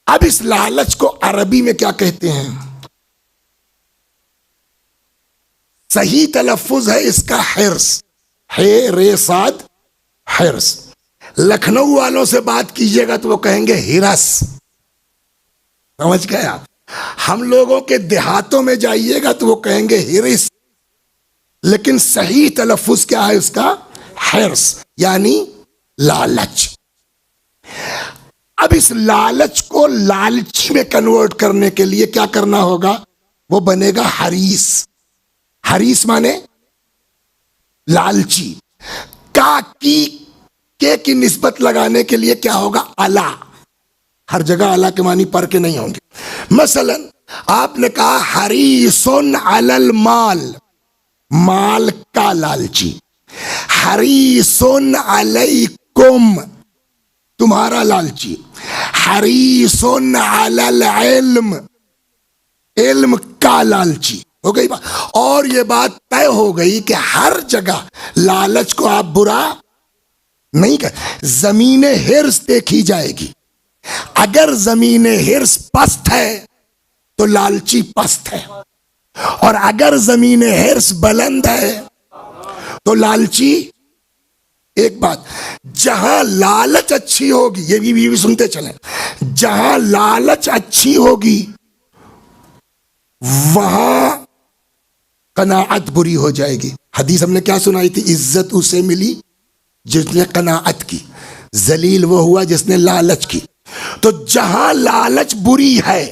اب اس لالچ کو عربی میں کیا کہتے ہیں؟ صحیح تلفظ ہے اس کا حرص، ہے رے صاد حرص. لکھنؤ والوں سے بات کیجئے گا تو وہ کہیں گے ہرس. سمجھ گئے آپ؟ ہم لوگوں کے دیہاتوں میں جائیے گا تو وہ کہیں گے ہرس. لیکن صحیح تلفظ کیا ہے اس کا؟ حرص، یعنی لالچ. اب اس لالچ کو لالچی میں کنورٹ کرنے کے لیے کیا کرنا ہوگا؟ وہ بنے گا حریص. حریص مانے لالچی. کا کی نسبت لگانے کے لیے کیا ہوگا؟ الا. ہر جگہ الا کے معنی پر کے نہیں ہوں گے. مثلا آپ نے کہا حریصن علی المال، مال کا لالچی. حریصن علیکم، تمہارا لالچی. حریصن علی العلم، علم کا لالچی. ہو گئی بات. اور یہ بات طے ہو گئی کہ ہر جگہ لالچ کو آپ برا نہیں کہ زمین حرص دیکھی جائے گی. اگر زمین حرص پست ہے تو لالچی پست ہے، اور اگر زمین حرص بلند ہے تو لالچی. ایک بات، جہاں لالچ اچھی ہوگی، یہ بھی سنتے چلیں، جہاں لالچ اچھی ہوگی وہاں قناعت بری ہو جائے گی. حدیث ہم نے کیا سنائی تھی؟ عزت اسے ملی جس نے قناعت کی، ذلیل وہ ہوا جس نے لالچ کی. تو جہاں لالچ بری ہے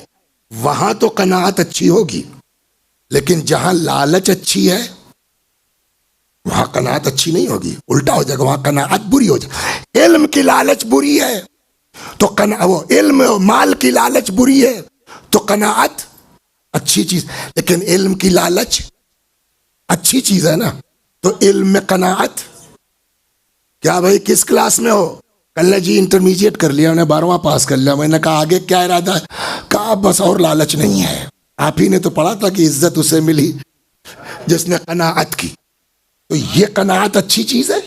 وہاں تو قناعت اچھی ہوگی، لیکن جہاں لالچ اچھی ہے وہاں قناعت اچھی نہیں ہوگی، الٹا ہو جائے گا، وہاں قناعت بری ہو جائے گی. علم کی لالچ بری ہے تو وہ علم مال کی لالچ بری ہے تو قناعت اچھی چیز. لیکن علم کی لالچ اچھی چیز ہے نا. تو علم میں قناعت. کیا بھائی کس کلاس میں ہو؟ کل جی انٹرمیڈیٹ کر لیا، انہیں 12واں پاس کر لیا. میں نے کہا آگے کیا ارادہ ہے؟ کہا بس اور لالچ نہیں ہے. آپ ہی نے تو پڑھا تھا کہ عزت اسے ملی جس نے قناعت کی. تو یہ قناعت اچھی چیز ہے.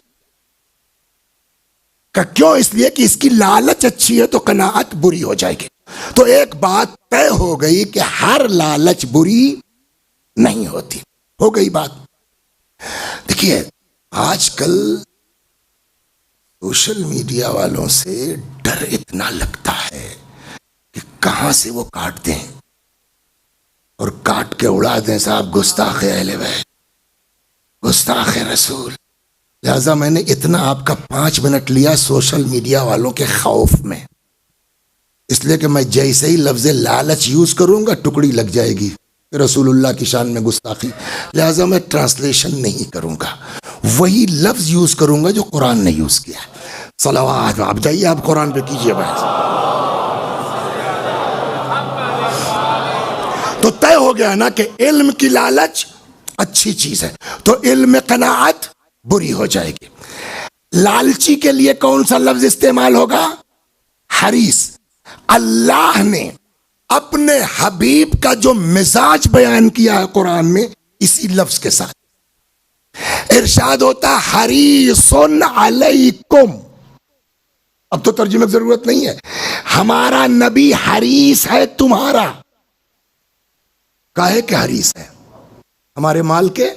کہ کیوں؟ اس لیے کہ اس کی لالچ اچھی ہے تو قناعت بری ہو جائے گی. تو ایک بات طے ہو گئی کہ ہر لالچ بری نہیں ہوتی. ہو گئی بات. دیکھیے آج کل سوشل میڈیا والوں سے ڈر اتنا لگتا ہے کہ کہاں سے وہ کاٹ دیں اور کاٹ کے اڑا دیں. صاحب گستاخ اہل بیت، گستاخ رسول. لہذا میں نے اتنا آپ کا 5 منٹ لیا سوشل میڈیا والوں کے خوف میں، اس لیے کہ میں جیسے ہی لفظ لالچ یوز کروں گا ٹکڑی لگ جائے گی رسول اللہ کی شان میں گستاخی. لہذا میں ٹرانسلیشن نہیں کروں گا، وہی لفظ یوز کروں گا جو قرآن نے یوز کیا ہے. صلوات. آپ جائیے، آپ قرآن پہ کیجئے بات. تو طے ہو گیا نا کہ علم کی لالچ اچھی چیز ہے، تو علم میں قناعت بری ہو جائے گی. لالچی کے لیے کون سا لفظ استعمال ہوگا؟ حریص. اللہ نے اپنے حبیب کا جو مزاج بیان کیا ہے قرآن میں اسی لفظ کے ساتھ ارشاد ہوتا حریص علیکم. اب تو ترجمے کی ضرورت نہیں ہے. ہمارا نبی حریص ہے تمہارا. کاہے کہ حریص ہے؟ ہمارے مال کے،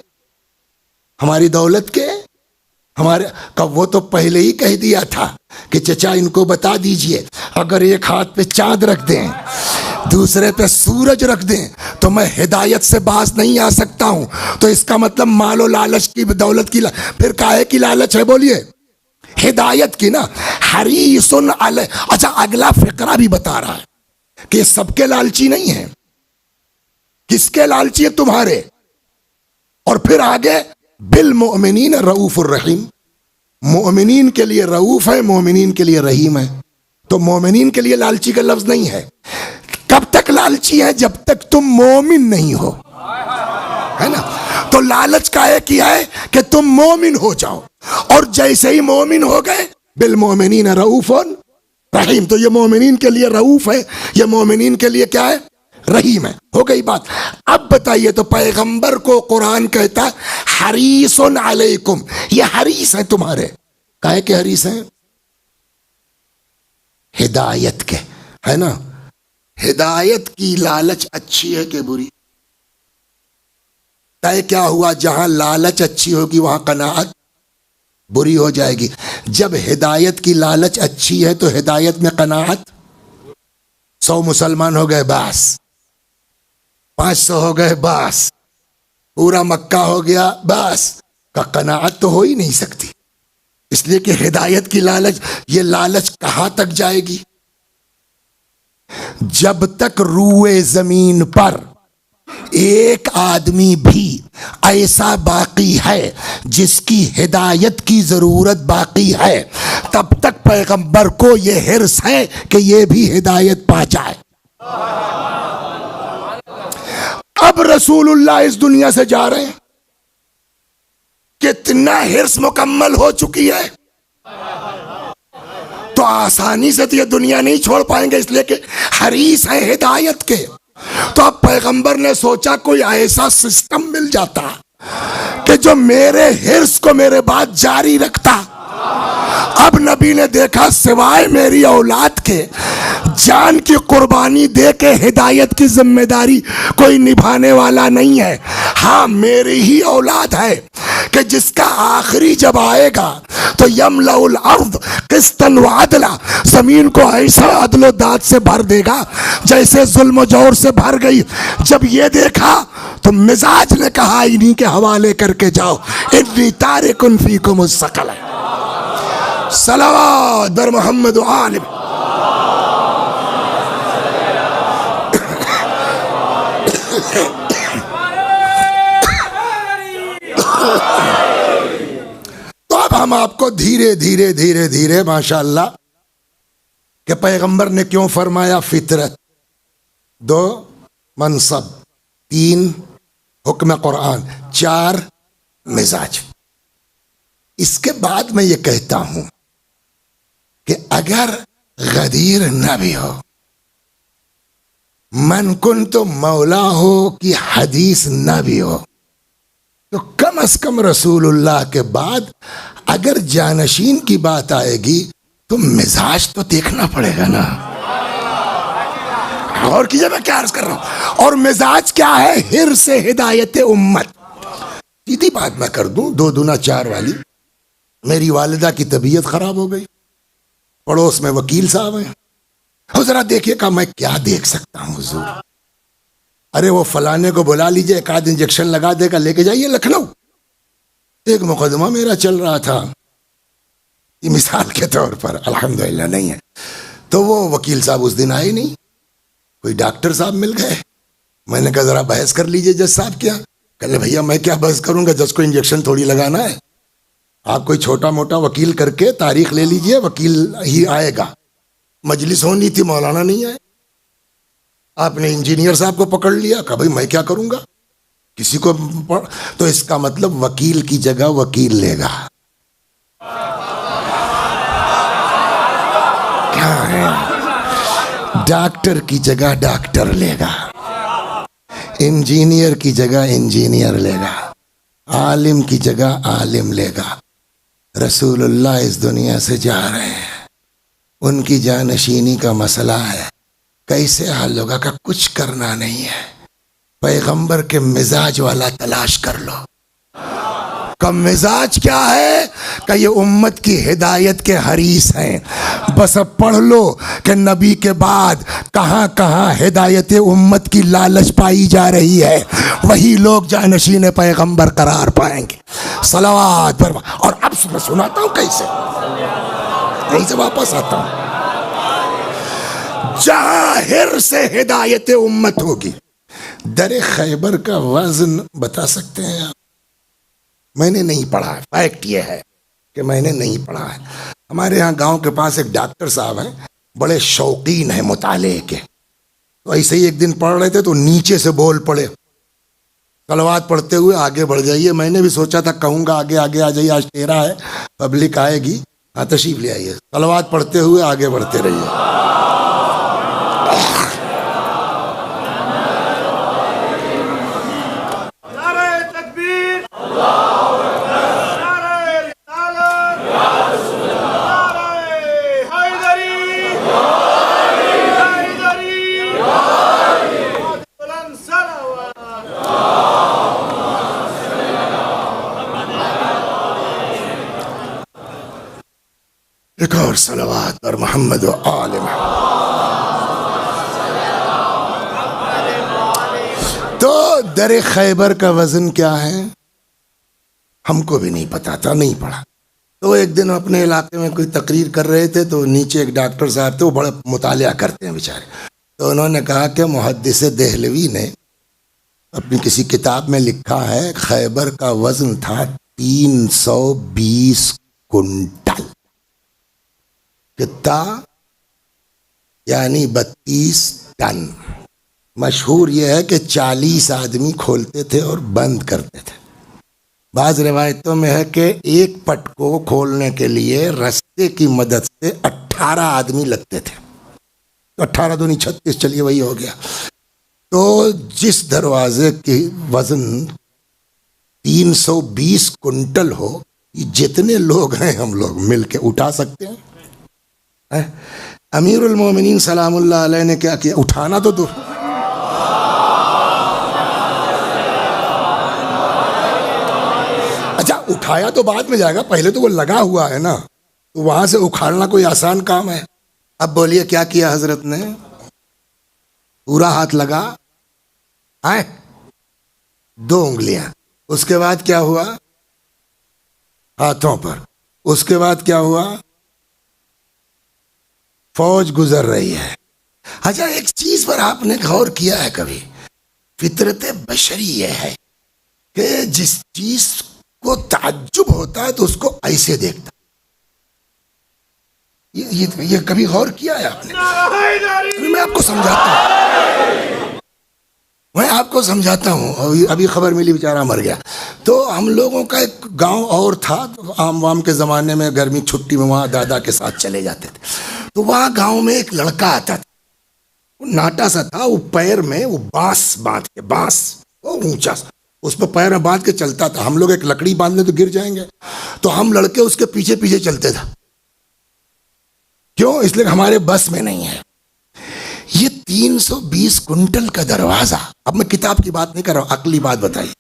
ہماری دولت کے، ہمارے کا. وہ تو پہلے ہی کہہ دیا تھا کہ چچا ان کو بتا دیجئے اگر ایک ہاتھ پہ چاند رکھ دیں دوسرے پہ سورج رکھ دیں تو میں ہدایت سے باز نہیں آ سکتا ہوں. تو اس کا مطلب مال و لالچ کی، دولت کی پھر کاہے کی لالچ ہے؟ بولیے ہدایت کی نا. حریص علی. اچھا اگلا فقرہ بھی بتا رہا ہے کہ سب کے لالچی نہیں ہیں. کس کے لالچی ہے؟ تمہارے. اور پھر آگے بالمؤمنین رؤوف الرحیم. مومنین کے لیے رؤوف ہے، مومنین کے لیے رحیم ہے. تو مومنین کے لیے لالچی کا لفظ نہیں ہے. کب تک لالچی ہے؟ جب تک تم مومن نہیں ہو، ہے نا. تو لالچ کا ایک ہی ہے کہ تم مومن ہو جاؤ، اور جیسے ہی مومن ہو گئے بالمؤمنین رؤوف رحیم. تو یہ مومنین کے لیے رؤوف ہے، یہ مومنین کے لیے کیا ہے؟ رحیم ہے. ہو گئی بات. اب بتائیے تو پیغمبر کو قرآن کہتا حریص علیکم، یہ حریص ہے تمہارے. کاہے کے حریص ہیں؟ ہدایت کے، ہے نا. ہدایت کی لالچ اچھی ہے کہ بری؟ طے کیا ہوا؟ جہاں لالچ اچھی ہوگی وہاں قناعت بری ہو جائے گی. جب ہدایت کی لالچ اچھی ہے تو ہدایت میں قناعت. 100 مسلمان ہو گئے بس، 500 ہو گئے بس، پورا مکہ ہو گیا بس، کا قناعت تو ہو ہی نہیں سکتی. اس لیے کہ ہدایت کی لالچ، یہ لالچ کہاں تک جائے گی؟ جب تک روئے زمین پر ایک آدمی بھی ایسا باقی ہے جس کی ہدایت کی ضرورت باقی ہے، تب تک پیغمبر کو یہ حرص ہے کہ یہ بھی ہدایت پا جائے. اب رسول اللہ اس دنیا سے جا رہے ہیں، کتنا حرص مکمل ہو چکی ہے. تو آسانی سے تو یہ دنیا نہیں چھوڑ پائیں گے، اس لیے کہ حریص ہیں ہدایت کے. تو اب پیغمبر نے سوچا کوئی ایسا سسٹم مل جاتا کہ جو میرے حرص کو میرے بعد جاری رکھتا. اب نبی نے دیکھا سوائے میری اولاد کے جان کی قربانی دے کے ہدایت کی ذمہ داری کوئی نبھانے والا نہیں ہے. ہاں میری ہی اولاد ہے کہ جس کا آخری جب آئے گا تو یملأ الارض قسطا وعدلا، زمین کو ایسا عدل و داد سے بھر دے گا جیسے ظلم و جور سے بھر گئی. جب یہ دیکھا تو مزاج نے کہا انہی کے حوالے کر کے جاؤ، انی تارک فیکم الثقلین. صلوات بر محمد و آل. تو اب ہم آپ کو دھیرے دھیرے دھیرے دھیرے ماشاءاللہ کہ پیغمبر نے کیوں فرمایا فطرت، 2 منصب، 3 حکم قرآن، 4 مزاج. اس کے بعد میں یہ کہتا ہوں کہ اگر غدیر نہ بھی ہو، من کن تو مولا ہو کی حدیث نہ بھی ہو، تو کم از کم رسول اللہ کے بعد اگر جانشین کی بات آئے گی تو مزاج تو دیکھنا پڑے گا نا. اور کیجئے میں کیا عرض کر رہا ہوں. اور مزاج کیا ہے؟ حرص ہدایت امت. سیدھی بات میں کر دوں، 2 دونا 4 والی. میری والدہ کی طبیعت خراب ہو گئی، پڑوس میں وکیل صاحب ہیں، اور ذرا دیکھیے کہ میں کیا دیکھ سکتا ہوں حضور. ارے وہ فلانے کو بلا لیجئے، ایک آدھ انجیکشن لگا دے گا، لے کے جائیے لکھنؤ. ایک مقدمہ میرا چل رہا تھا، یہ مثال کے طور پر، الحمدللہ نہیں ہے. تو وہ وکیل صاحب اس دن آئے نہیں، کوئی ڈاکٹر صاحب مل گئے. میں نے کہا ذرا بحث کر لیجئے جج صاحب. کیا کہنے بھیا میں کیا بحث کروں گا، جج کو انجیکشن تھوڑی لگانا ہے. آپ کوئی چھوٹا موٹا وکیل کر کے تاریخ لے لیجئے، وکیل ہی آئے گا. مجلس ہونی تھی، مولانا نہیں آئے. آپ نے انجینئر صاحب کو پکڑ لیا، کہا بھائی میں کیا کروں گا، کسی کو تو اس کا مطلب وکیل کی جگہ وکیل لے گا. کیا ہے؟ ڈاکٹر کی جگہ ڈاکٹر لے گا، انجینئر کی جگہ انجینئر لے گا، عالم کی جگہ عالم لے گا. رسول اللہ اس دنیا سے جا رہے ہیں، ان کی جانشینی کا مسئلہ ہے، کیسے حل ہوگا؟ کہ کچھ کرنا نہیں ہے، پیغمبر کے مزاج والا تلاش کر لو. کا مزاج کیا ہے؟ کہ یہ امت کی ہدایت کے حریص ہیں. بس اب پڑھ لو کہ نبی کے بعد کہاں کہاں ہدایت امت کی لالچ پائی جا رہی ہے، وہی لوگ جانشین پیغمبر قرار پائیں گے. صلوات پر. اور اب میں سناتا ہوں کیسے، کہیں سے واپس آتا ہوں. جہاں حرص ہدایت امت ہوگی. در خیبر کا وزن بتا سکتے ہیں آپ؟ میں نے نہیں پڑھا ہے، فیکٹ یہ ہے کہ میں نے نہیں پڑھا ہے. ہمارے ہاں گاؤں کے پاس ایک ڈاکٹر صاحب ہیں، بڑے شوقین ہیں مطالعے کے. تو ایسے ہی ایک دن پڑھ رہے تھے تو نیچے سے بول پڑے، صلوات پڑھتے ہوئے آگے بڑھ جائیے. میں نے بھی سوچا تھا کہوں گا آگے آگے آ جائیے، آج تیرا ہے، پبلک آئے گی. ہاں تشریف لے آئیے، صلوات پڑھتے ہوئے آگے بڑھتے رہیے. ایک اور صلوات اور محمد و آل محمد. تو در خیبر کا وزن کیا ہے ہم کو بھی نہیں پتا تھا، نہیں پڑھا. تو ایک دن اپنے علاقے میں کوئی تقریر کر رہے تھے، تو نیچے ایک ڈاکٹر صاحب تھے، وہ بڑا مطالعہ کرتے ہیں بیچارے. تو انہوں نے کہا کہ محدث دہلوی نے اپنی کسی کتاب میں لکھا ہے خیبر کا وزن تھا 320 کنٹل. کتا یعنی 32 ٹن. مشہور یہ ہے کہ 40 آدمی کھولتے تھے اور بند کرتے تھے. بعض روایتوں میں ہے کہ ایک پٹ کو کھولنے کے لیے رستے کی مدد سے 18 آدمی لگتے تھے. 18 دونی 36، چلیے وہی ہو گیا. تو جس دروازے کی وزن 320 کنٹل ہو، یہ جتنے لوگ ہیں ہم لوگ مل کے اٹھا سکتے ہیں. امیر المومنین سلام اللہ علیہ نے کیا کیا؟ اٹھانا تو دور. اچھا اٹھایا تو بعد میں جائے گا، پہلے تو وہ لگا ہوا ہے نا، تو وہاں سے اکھاڑنا کوئی آسان کام ہے؟ اب بولیے کیا کیا حضرت نے؟ پورا ہاتھ لگا، 2 انگلیاں. اس کے بعد کیا ہوا؟ ہاتھوں پر. اس کے بعد کیا ہوا؟ فوج گزر رہی ہے. اچھا ایک چیز پر آپ نے غور کیا ہے کبھی؟ فطرت بشری یہ ہے کہ جس چیز کو تعجب ہوتا ہے تو اس کو ایسے دیکھتا. یہ کبھی غور کیا ہے آپ نے؟ میں آپ کو سمجھاتا ہوں. میں آپ کو سمجھاتا ہوں، ابھی خبر ملی بیچارہ مر گیا. تو ہم لوگوں کا ایک گاؤں اور تھا، عام وام کے زمانے میں گرمی چھٹی میں وہاں دادا کے ساتھ چلے جاتے تھے. تو وہاں گاؤں میں ایک لڑکا آتا تھا، وہ ناٹا سا تھا، وہ پیر میں وہ بانس باندھ کے، بانس وہ اونچا سا اس پہ پیر میں باندھ کے چلتا تھا. ہم لوگ ایک لکڑی باندھ لیں تو گر جائیں گے، تو ہم لڑکے اس کے پیچھے پیچھے چلتے تھے. کیوں؟ اس لیے ہمارے بس میں نہیں ہے. یہ 320 کنٹل کا دروازہ، اب میں کتاب کی بات نہیں کر رہا ہوں، عقلی بات بتائیے،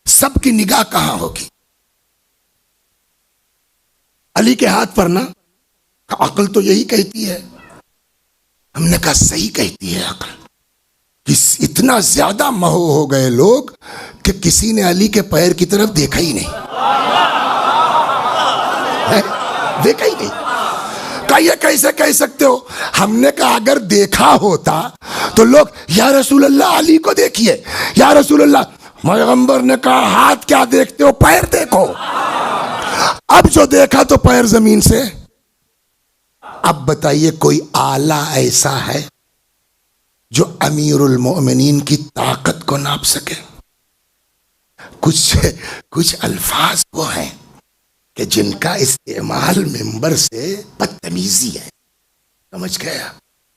سب کی نگاہ کہاں ہوگی؟ علی کے ہاتھ پر نا. عقل تو یہی کہتی ہے. ہم نے کہا صحیح کہتی ہے عقل. اتنا زیادہ مہو ہو گئے لوگ کہ کسی نے علی کے پیر کی طرف دیکھا ہی نہیں، دیکھا ہی نہیں. یہ کیسے کہہ سکتے ہو؟ ہم نے کہا اگر دیکھا ہوتا تو لوگ یا رسول اللہ علی کو دیکھیے، یا رسول اللہ. پیغمبر نے کہا ہاتھ کیا دیکھتے ہو، پیر دیکھو. اب جو دیکھا تو پیر زمین سے. اب بتائیے کوئی آلہ ایسا ہے جو امیر المؤمنین کی طاقت کو ناپ سکے؟ کچھ الفاظ وہ ہیں کہ جن کا استعمال منبر سے بدتمیزی ہے، سمجھ گیا؟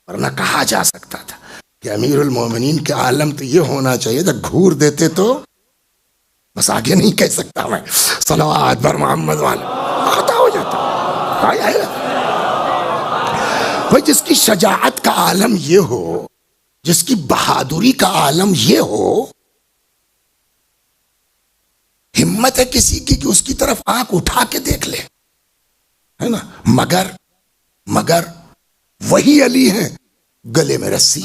ورنہ کہا جا سکتا تھا کہ امیر المومنین کے عالم تو یہ ہونا چاہیے تھا، گھور دیتے تو بس آگے نہیں کہہ سکتا میں، صلوات بر محمد والا خطا ہو جاتا. بھائی جس کی شجاعت کا عالم یہ ہو، جس کی بہادری کا عالم یہ ہو، ہمت ہے کسی کی کہ اس کی طرف آنکھ اٹھا کے دیکھ لے، ہے نا؟ مگر وہی علی ہیں گلے میں رسی.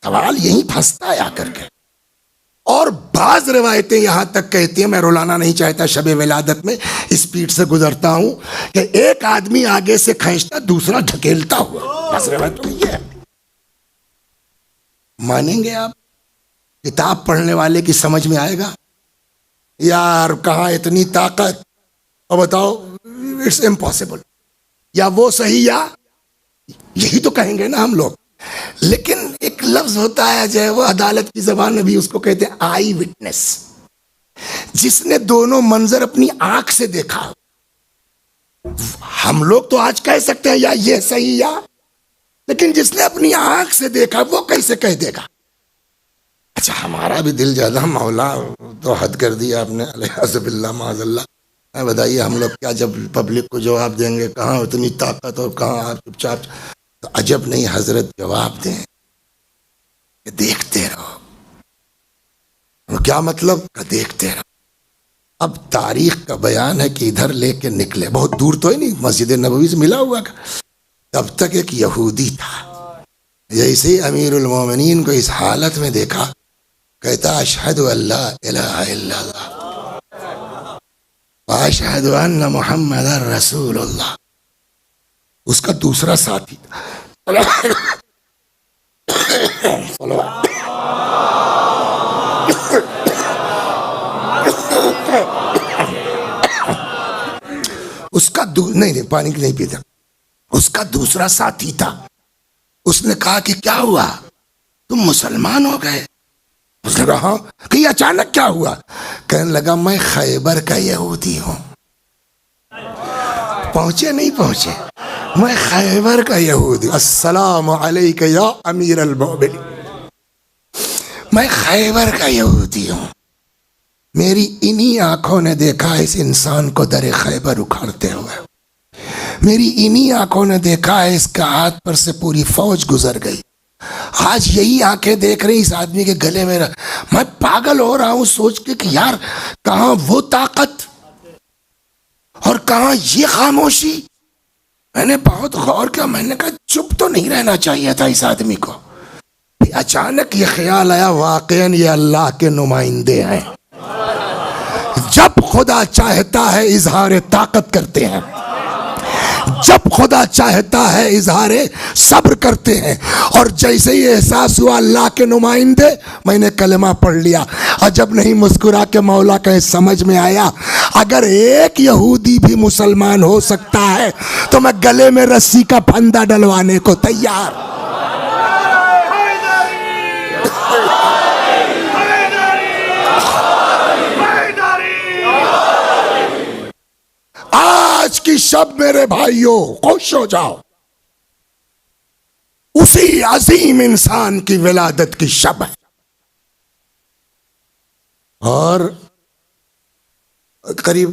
سوال یہی پھنستا ہے آ کر کے. اور بعض روایتیں یہاں تک کہتی ہیں، میں رولانا نہیں چاہتا، شب ولادت میں اسپیڈ سے گزرتا ہوں، کہ ایک آدمی آگے سے کھینچتا دوسرا ڈھکیلتا ہوا. بس روایت تو یہ ہے. مانیں گے آپ؟ کتاب پڑھنے والے کی سمجھ میں آئے گا یار کہاں اتنی طاقت، اور بتاؤ اٹس امپاسبل، یا وہ صحیح یا یہی تو کہیں گے نا ہم لوگ. لیکن ایک لفظ ہوتا ہے جو وہ عدالت کی زبان میں بھی اس کو کہتے ہیں آئی وٹنس، جس نے دونوں منظر اپنی آنکھ سے دیکھا. ہم لوگ تو آج کہہ سکتے ہیں یا یہ صحیح یا، لیکن جس نے اپنی آنکھ سے دیکھا وہ کیسے کہہ دے گا؟ اچھا ہمارا بھی دل زیادہ، مولا تو حد کر دیا آپ نے، علیہ باللہ معاذ اللہ. بتائیے ہم لوگ کیا جب پبلک کو جواب دیں گے، کہاں اتنی طاقت اور کہاں آپ چپ چاپ. تو عجب نہیں حضرت جواب دیں کہ دیکھتے رہو. کیا مطلب؟ کہ دیکھتے رہو. اب تاریخ کا بیان ہے کہ ادھر لے کے نکلے، بہت دور تو ہی نہیں، مسجد نبوی سے ملا ہوا. تب تک ایک یہودی تھا، جیسے ہی امیر المومنین کو اس حالت میں دیکھا کہتا اشہد ان لا الہ الا اللہ واشہد ان محمد رسول اللہ. اس کا دوسرا ساتھی اس کا نہیں پانی نہیں پیتا. اس کا دوسرا ساتھی تھا. اس نے کہا کہ کیا ہوا، تم مسلمان ہو گئے؟ اس نے کہا کہ یہ اچانک کیا ہوا؟ کہنے لگا میں خیبر کا یہودی ہوں. پہنچے نہیں پہنچے، میں خیبر کا یہودی. السلام علیک یا امیر المؤمنین، میں خیبر کا یہودی ہوں. میری انہی آنکھوں نے دیکھا اس انسان کو در خیبر اکھاڑتے ہوئے. میری انہی آنکھوں نے دیکھا ہے اس کا ہاتھ پر سے پوری فوج گزر گئی. آج یہی آنکھیں دیکھ رہی اس آدمی کے گلے میں. میں پاگل ہو رہا ہوں سوچ کے کہ یار کہاں وہ طاقت اور کہاں یہ خاموشی. میں نے بہت غور کیا، میں نے کہا چپ تو نہیں رہنا چاہیے تھا اس آدمی کو. اچانک یہ خیال آیا واقعاً یہ اللہ کے نمائندے ہیں، جب خدا چاہتا ہے اظہار طاقت کرتے ہیں، جب خدا چاہتا ہے اظہار صبر کرتے ہیں. اور جیسے ہی احساس ہوا اللہ کے نمائندے، میں نے کلمہ پڑھ لیا. اور جب نہیں مسکرا کے مولا کہیں سمجھ میں آیا اگر ایک یہودی بھی مسلمان ہو سکتا ہے تو میں گلے میں رسی کا پھندا ڈلوانے کو تیار. آج کی شب میرے بھائیوں خوش ہو جاؤ، اسی عظیم انسان کی ولادت کی شب ہے۔ اور قریب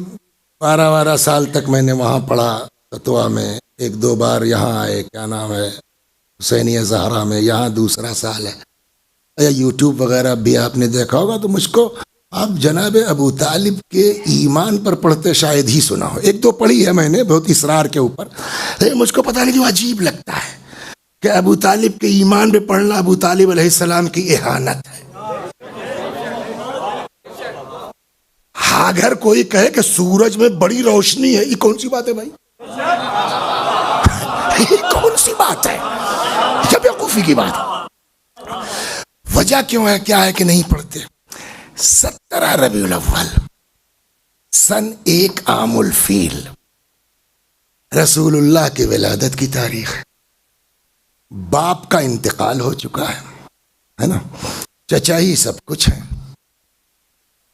12 سال تک میں نے وہاں پڑھا فتویٰ میں، 1-2 بار یہاں آئے، کیا نام ہے، حسینیہ زہرا میں، یہاں دوسرا سال ہے۔ یا یوٹیوب وغیرہ بھی آپ نے دیکھا ہوگا تو مجھ کو آپ جناب ابو طالب کے ایمان پر پڑھتے شاید ہی سنا ہو، 1-2 پڑھی ہے میں نے بہت اصرار کے اوپر، لیکن مجھ کو پتہ نہیں کیوں عجیب لگتا ہے کہ ابو طالب کے ایمان پہ پڑھنا ابو طالب علیہ السلام کی اہانت ہے۔ اگر کوئی کہے کہ سورج میں بڑی روشنی ہے، یہ کون سی بات ہے بھائی؟ یہ کون سی بات ہے؟ یہ بیوقوفی کی بات ہے۔ وجہ کیوں ہے، کیا ہے کہ نہیں پڑھتے؟ 17 ربیع الاول سن 1 عام الفیل رسول اللہ کی ولادت کی تاریخ ہے۔ باپ کا انتقال ہو چکا ہے نا، چچا ہی سب کچھ ہے۔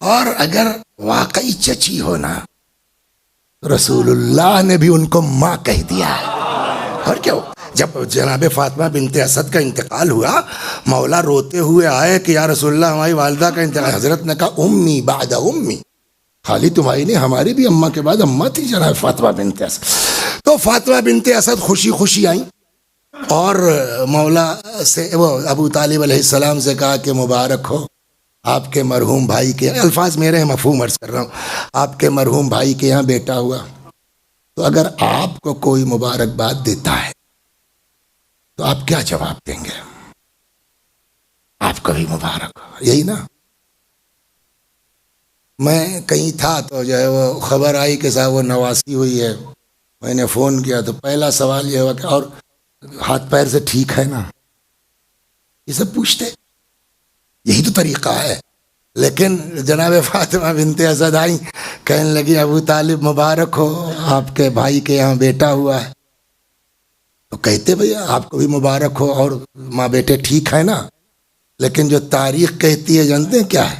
اور اگر واقعی چچی ہونا تو رسول اللہ نے بھی ان کو ماں کہہ دیا ہے۔ اور کیوں؟ جب جناب فاطمہ بنت اسد کا انتقال ہوا، مولا روتے ہوئے آئے کہ یا رسول اللہ ہماری والدہ کا انتقال، حضرت نے کہا امی بعد امی، خالی تمہاری نہیں ہماری بھی اماں کے بعد اماں تھی جناب فاطمہ بنت اسد۔ تو فاطمہ بنت اسد خوشی خوشی آئیں اور مولا سے وہ ابو طالب علیہ السلام سے کہا کہ مبارک ہو آپ کے مرحوم بھائی کے، الفاظ میرے مفہوم عرض کر رہا ہوں، آپ کے مرحوم بھائی کے یہاں بیٹا ہوا، تو اگر آپ کو کوئی مبارکباد دیتا ہے تو آپ کیا جواب دیں گے؟ آپ کو بھی مبارک ہو، یہی نا۔ میں کہیں تھا تو جو ہے وہ خبر آئی کہ صاحب وہ نواسی ہوئی ہے، میں نے فون کیا تو پہلا سوال یہ ہوا کہ اور ہاتھ پیر سے ٹھیک ہے نا، یہ سب پوچھتے، یہی تو طریقہ ہے۔ لیکن جناب فاطمہ بنت اسد آئیں، کہنے لگی ابو طالب مبارک ہو آپ کے بھائی کے یہاں بیٹا ہوا ہے، تو کہتے بھیا آپ کو بھی مبارک ہو اور ماں بیٹے ٹھیک ہے نا۔ لیکن جو تاریخ کہتی ہے جانتے ہیں کیا ہے؟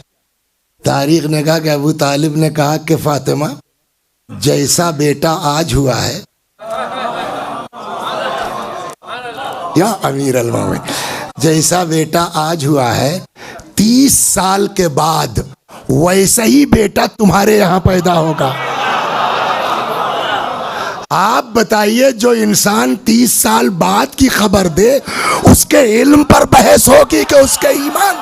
تاریخ نے کہا کہ ابو طالب نے کہا کہ فاطمہ جیسا بیٹا آج ہوا ہے یا امیر المومنین، جیسا بیٹا آج ہوا ہے 30 سال کے بعد ویسا ہی بیٹا تمہارے یہاں پیدا ہوگا۔ آپ بتائیے جو انسان 30 سال بعد کی خبر دے اس کے علم پر بحث ہوگی کہ اس کے ایمان؟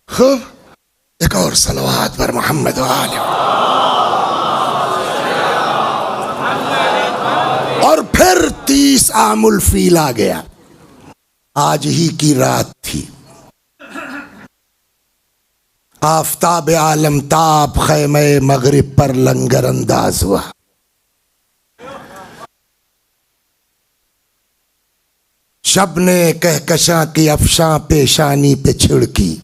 خوب، ایک اور صلوات پر محمد و آلہ۔ اور پھر 30 عام الفیل آ گیا، آج ہی کی رات تھی، آفتاب عالم تاب خیمہ مغرب پر لنگر انداز ہوا۔ شب نے کہکشاں کی افشاں پیشانی پہ چھڑکی،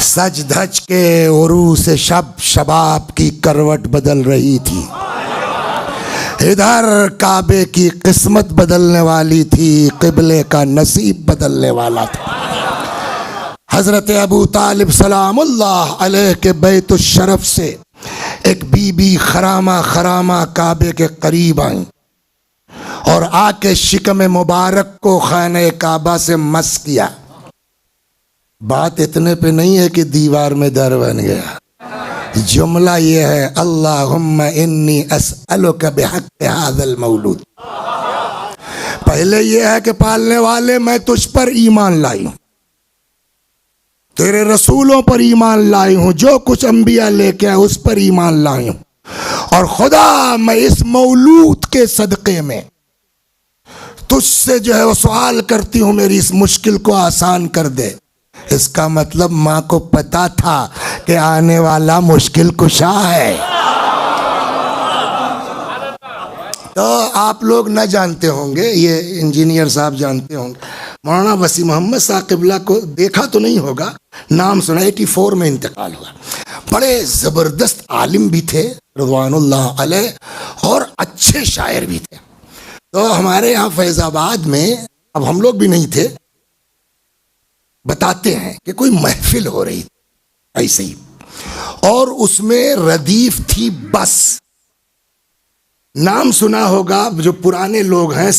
سج دھج کے عروس شب شباب کی کروٹ بدل رہی تھی۔ ادھر کعبے کی قسمت بدلنے والی تھی، قبلے کا نصیب بدلنے والا تھا۔ حضرت ابو طالب سلام اللہ علیہ کے بیت الشرف سے ایک بی بی خرامہ خرامہ کعبے کے قریب آئیں اور آ کے شکم مبارک کو خانہ کعبہ سے مس کیا۔ بات اتنے پہ نہیں ہے کہ دیوار میں در بن گیا، جملہ یہ ہے اللہم انی اسألک بحق ھذا المولود، پہلے یہ ہے کہ پالنے والے میں تجھ پر ایمان لائی ہوں، تیرے رسولوں پر ایمان لائی ہوں، جو کچھ انبیاء لے کے آئے اس پر ایمان لائی ہوں، اور خدا میں اس مولود کے صدقے میں تجھ سے جو ہے وہ سوال کرتی ہوں میری اس مشکل کو آسان کر دے۔ اس کا مطلب ماں کو پتا تھا کہ آنے والا مشکل کشا ہے۔ تو آپ لوگ نہ جانتے ہوں گے، یہ انجینئر صاحب جانتے ہوں گے، مولانا وسیع محمد ثاقبلہ کو دیکھا تو نہیں ہوگا، نام سنا، 84 میں انتقال ہوا۔ بڑے زبردست عالم بھی تھے رضوان اللہ علیہ اور اچھے شاعر بھی تھے۔ تو ہمارے یہاں فیض آباد میں، اب ہم لوگ بھی نہیں تھے، بتاتے ہیں کہ کوئی محفل ہو رہی تھی ایسے ہی، اور اس میں ردیف تھی بس. نام سنا ہوگا جو پرانے لوگ ہیں،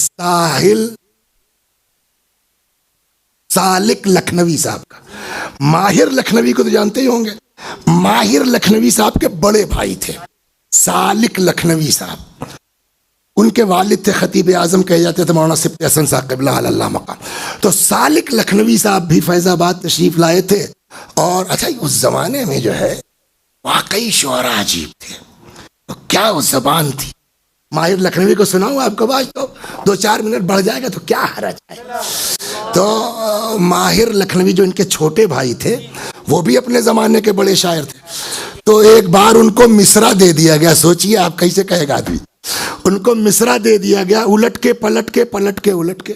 سالک لکھنوی صاحب کا. ماہر لکھنوی کو تو جانتے ہی ہوں گے. ماہر لکھنوی صاحب کے بڑے بھائی تھے سالک لکھنوی صاحب. ان کے والد تھے خطیب اعظم کہے جاتے تھے مولانا سبط حسن صاحب قبلہ اللہ مقام. تو سالک لکھنوی صاحب بھی فیض آباد تشریف لائے تھے. اور اچھا اس زمانے میں جو ہے واقعی شعراء عجیب تھے. تو کیا وہ زبان تھی. ماہر لکھنوی کو سنا ہوں آپ کو، آج تو 2-4 منٹ بڑھ جائے گا تو کیا حرج ہے. تو ماہر لکھنوی جو ان کے چھوٹے بھائی تھے وہ بھی اپنے زمانے کے بڑے شاعر تھے. تو ایک بار ان کو مصرع دے دیا گیا. سوچئے آپ کیسے کہے گا آدمی. ان کو مصرع دے دیا گیا، الٹ کے پلٹ کے پلٹ کے الٹ کے.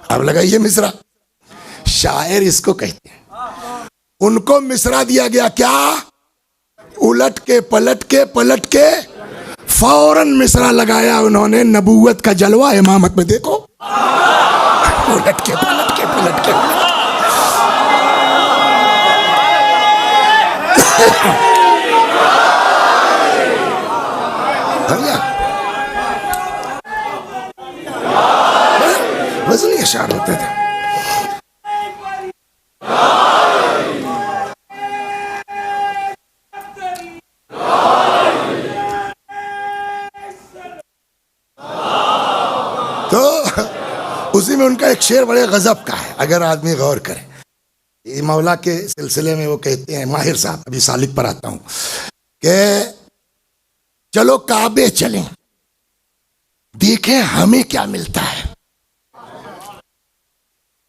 اب لگائیے مصرع، شاعر اس کو کہتے ہیں. ان کو مصرع دیا گیا کیا؟ الٹ کے پلٹ کے پلٹ کے. فوراً مصرع لگایا انہوں نے، نبوت کا جلوہ امامت میں دیکھو. الٹ کے پلٹ کے پلٹ کے. وزنی اشعار ہوتے تھے. تو اسی میں ان کا ایک شعر بڑے غضب کا ہے اگر آدمی غور کرے. یہ مولا کے سلسلے میں وہ کہتے ہیں، ماہر صاحب، ابھی سالک پر آتا ہوں، کہ چلو کعبے چلیں دیکھیں ہمیں کیا ملتا ہے.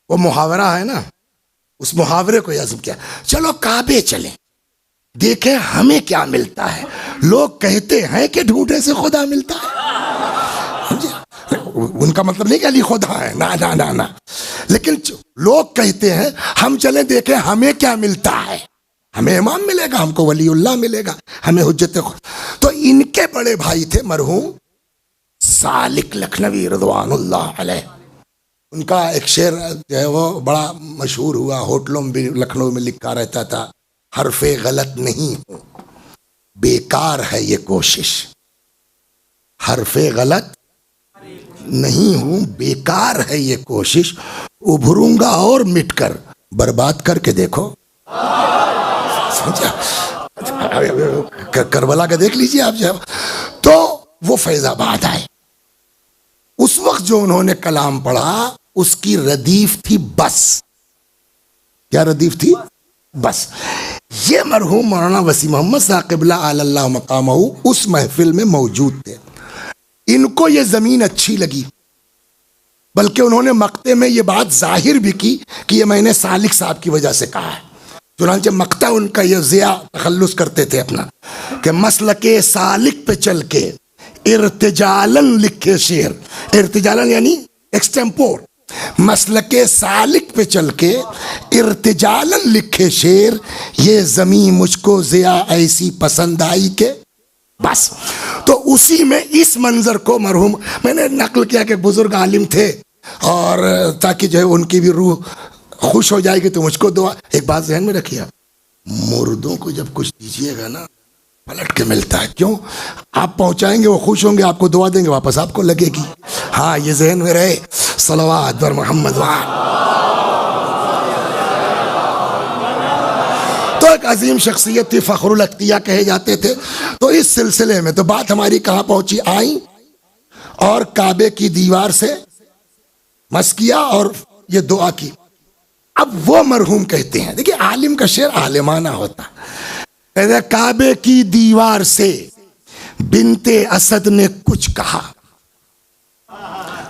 وہ محاورہ ہے نا، اس محاورے کو عزم کیا، چلو کعبے چلیں دیکھیں ہمیں کیا ملتا ہے. لوگ کہتے ہیں کہ ڈھونڈے سے خدا ملتا ہے. ان کا مطلب نہیں کہ علی خدا ہے، نا نا نا نا، لیکن لوگ کہتے ہیں ہم چلیں دیکھیں ہمیں کیا ملتا ہے. ہمیں امام ملے گا، ہم کو ولی اللہ ملے گا، ہمیں حجت خدا. تو ان کے بڑے بھائی تھے مرحوم سالک لکھنوی رضوان اللہ علیہ. ان کا ایک شعر جو ہے وہ بڑا مشہور ہوا، ہوٹلوں میں بھی لکھنؤ میں لکھا رہتا تھا، حرف غلط نہیں ہوں بیکار ہے یہ کوشش. حرف غلط نہیں ہوں بیکار ہے یہ کوشش، ابھروں گا اور مٹ کر برباد کر کے دیکھو. کربلا کا دیکھ لیجیے آپ. جب تو وہ فیض آباد آئے، اس وقت جو انہوں نے کلام پڑھا اس کی ردیف تھی بس. کیا ردیف تھی؟ بس. یہ مرحوم مولانا وسیع محمد صاحب قبلہ اللہ مقامہ اس محفل میں موجود تھے. ان کو یہ زمین اچھی لگی، بلکہ انہوں نے مقطع میں یہ بات ظاہر بھی کی کہ یہ میں نے سالک صاحب کی وجہ سے کہا ہے. چنانچہ مقطع ان کا یہ ضیاء تخلص کرتے تھے اپنا کہ مسلک سالک پہ چل کے ارتجالن لکھے شعر. ارتجالن یعنی ایکسٹمپور. مسلک سالک پہ چل کے ارتجالن لکھے شعر، یہ زمین مجھ کو ضیاء ایسی پسند آئی کہ بس. تو اسی میں اس منظر کو مرحوم میں نے نقل کیا کہ بزرگ عالم تھے، اور تاکہ جو ہے ان کی بھی روح خوش ہو جائے گی تو مجھ کو دعا. ایک بات ذہن میں رکھیے، مردوں کو جب کچھ دیجیے گا نا پلٹ کے ملتا ہے. کیوں؟ آپ پہنچائیں گے، وہ خوش ہوں گے، آپ کو دعا دیں گے، واپس آپ کو لگے گی. ہاں یہ ذہن میں رہے. صلوات بر محمد وعلی. تو ایک عظیم شخصیت تھی، فخر الاتقیاء کہے جاتے تھے. تو اس سلسلے میں تو بات ہماری کہاں پہنچی؟ آئیں اور کعبے کی دیوار سے مس کیا اور یہ دعا کی. اب وہ مرحوم کہتے ہیں، دیکھیں عالم کا شعر عالمانہ ہوتا. کعبے کی دیوار سے بنت اسد نے کچھ کہا.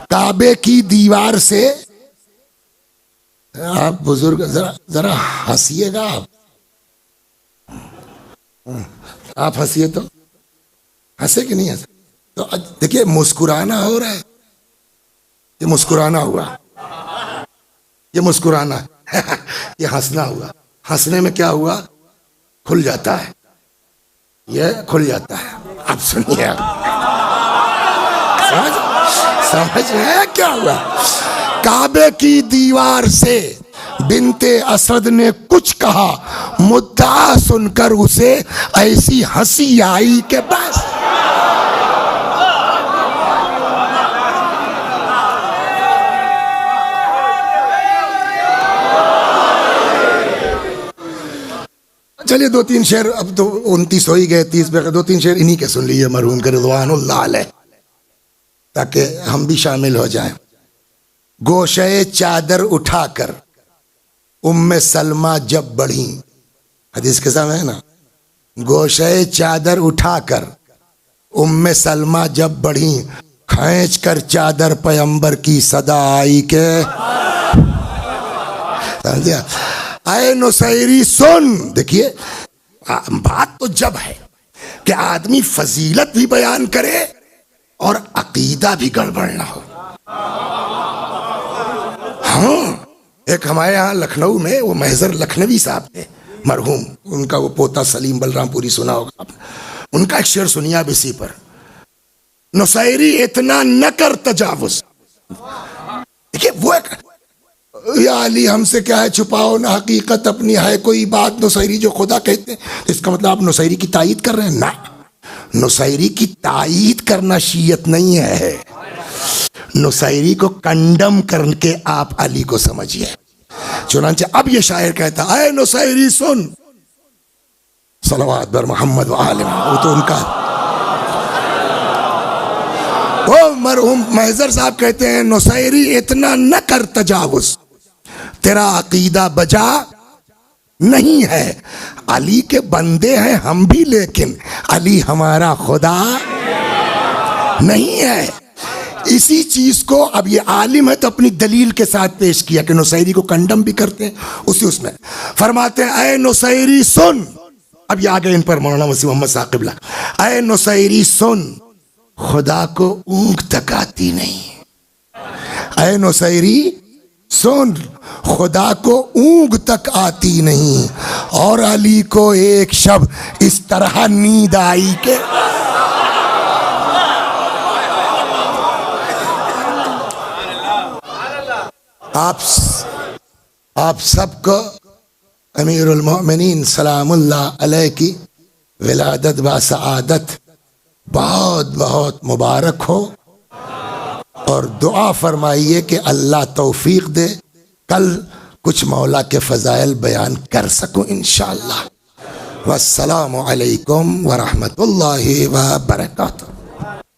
کعبے کی دیوار سے، آپ بزرگ ذرا ہنسیے گا. آپ ہنسیے تو ہنسے کہ نہیں ہنسے؟ تو دیکھیے مسکرانا ہو رہا ہے، یہ مسکرانا ہوا، یہ مسکرانا یہ ہنسنا ہوا. ہنسنے میں کیا ہوا؟ کھل جاتا ہے، یہ کھل جاتا ہے. آپ سنیے، آپ سمجھ میں کیا ہوا؟ کعبے کی دیوار سے بنت اسد نے کچھ کہا، مدعا سن کر اسے ایسی ہنسی آئی کہ بس۔ چلیے 2-3 شعر، اب تو 29 ہو ہی گئے، 30 پہ 2-3 شعر انہی کے سن لیجیے مرحوم کے رضوان اللہ علیہ، تاکہ ہم بھی شامل ہو جائیں۔ گوشے چادر اٹھا کر ام سلمہ جب بڑھی، حدیث کے سامنے ہے نا، گوشے چادر اٹھا کر ام سلمہ جب بڑھی، کھینچ کر چادر پیغمبر کی صدا آئی کہ سمجھا؟ اے نصیری سن۔ دیکھیے بات تو جب ہے کہ آدمی فضیلت بھی بیان کرے اور عقیدہ بھی گڑبڑ نہ ہو۔ ہاں ایک ہمارے ہاں لکھنؤ میں وہ محضر لکھنوی صاحب تھے مرحوم، ان کا وہ پوتا سلیم بلرام پوری سنا ہوگا آپ نے، ان کا ایک شعر سنیا اب اسی پر، نصیری اتنا نہ کر تجاوز۔ دیکھیے وہ ایک، یا علی ہم سے کیا ہے چھپاؤ نہ حقیقت اپنی ہے کوئی بات، نصیری جو خدا کہتے ہیں، اس کا مطلب آپ نصیری کی تائید کر رہے ہیں؟ نہ، نصیری کی تائید کرنا شیعت نہیں ہے، نصیری کو کنڈم کر کے آپ علی کو سمجھیے۔ چنانچہ اب یہ شاعر کہتا اے نصیری سن، صلوات بر محمد و آل محمد، وہ تو ان کا، وہ مرحوم محضر صاحب کہتے ہیں نصیری اتنا نہ کر تجاوز، تیرا عقیدہ بجا نہیں ہے، علی کے بندے ہیں ہم بھی لیکن علی ہمارا خدا نہیں ہے۔ اسی چیز کو اب یہ عالم ہے تو اپنی دلیل کے ساتھ پیش کیا کہ نصیری کو کنڈم بھی کرتے ہیں، اس میں فرماتے ہیں اے نصیری سن، اب یہ آگے ان پر مولانا وسیم محمد ثاقب قبلہ، اے نصیری سن، خدا کو اونگ تک آتی نہیں، اے نصیری سن، خدا کو اونگ تک آتی نہیں، اور علی کو ایک شب اس طرح نیند آئی کہ آپ سب کو امیر المؤمنین سلام اللہ علیہ کی ولادت با سعادت بہت بہت مبارک ہو، اور دعا فرمائیے کہ اللہ توفیق دے کل کچھ مولا کے فضائل بیان کر سکوں انشاءاللہ۔ والسلام علیکم ورحمۃ اللہ وبرکاتہ۔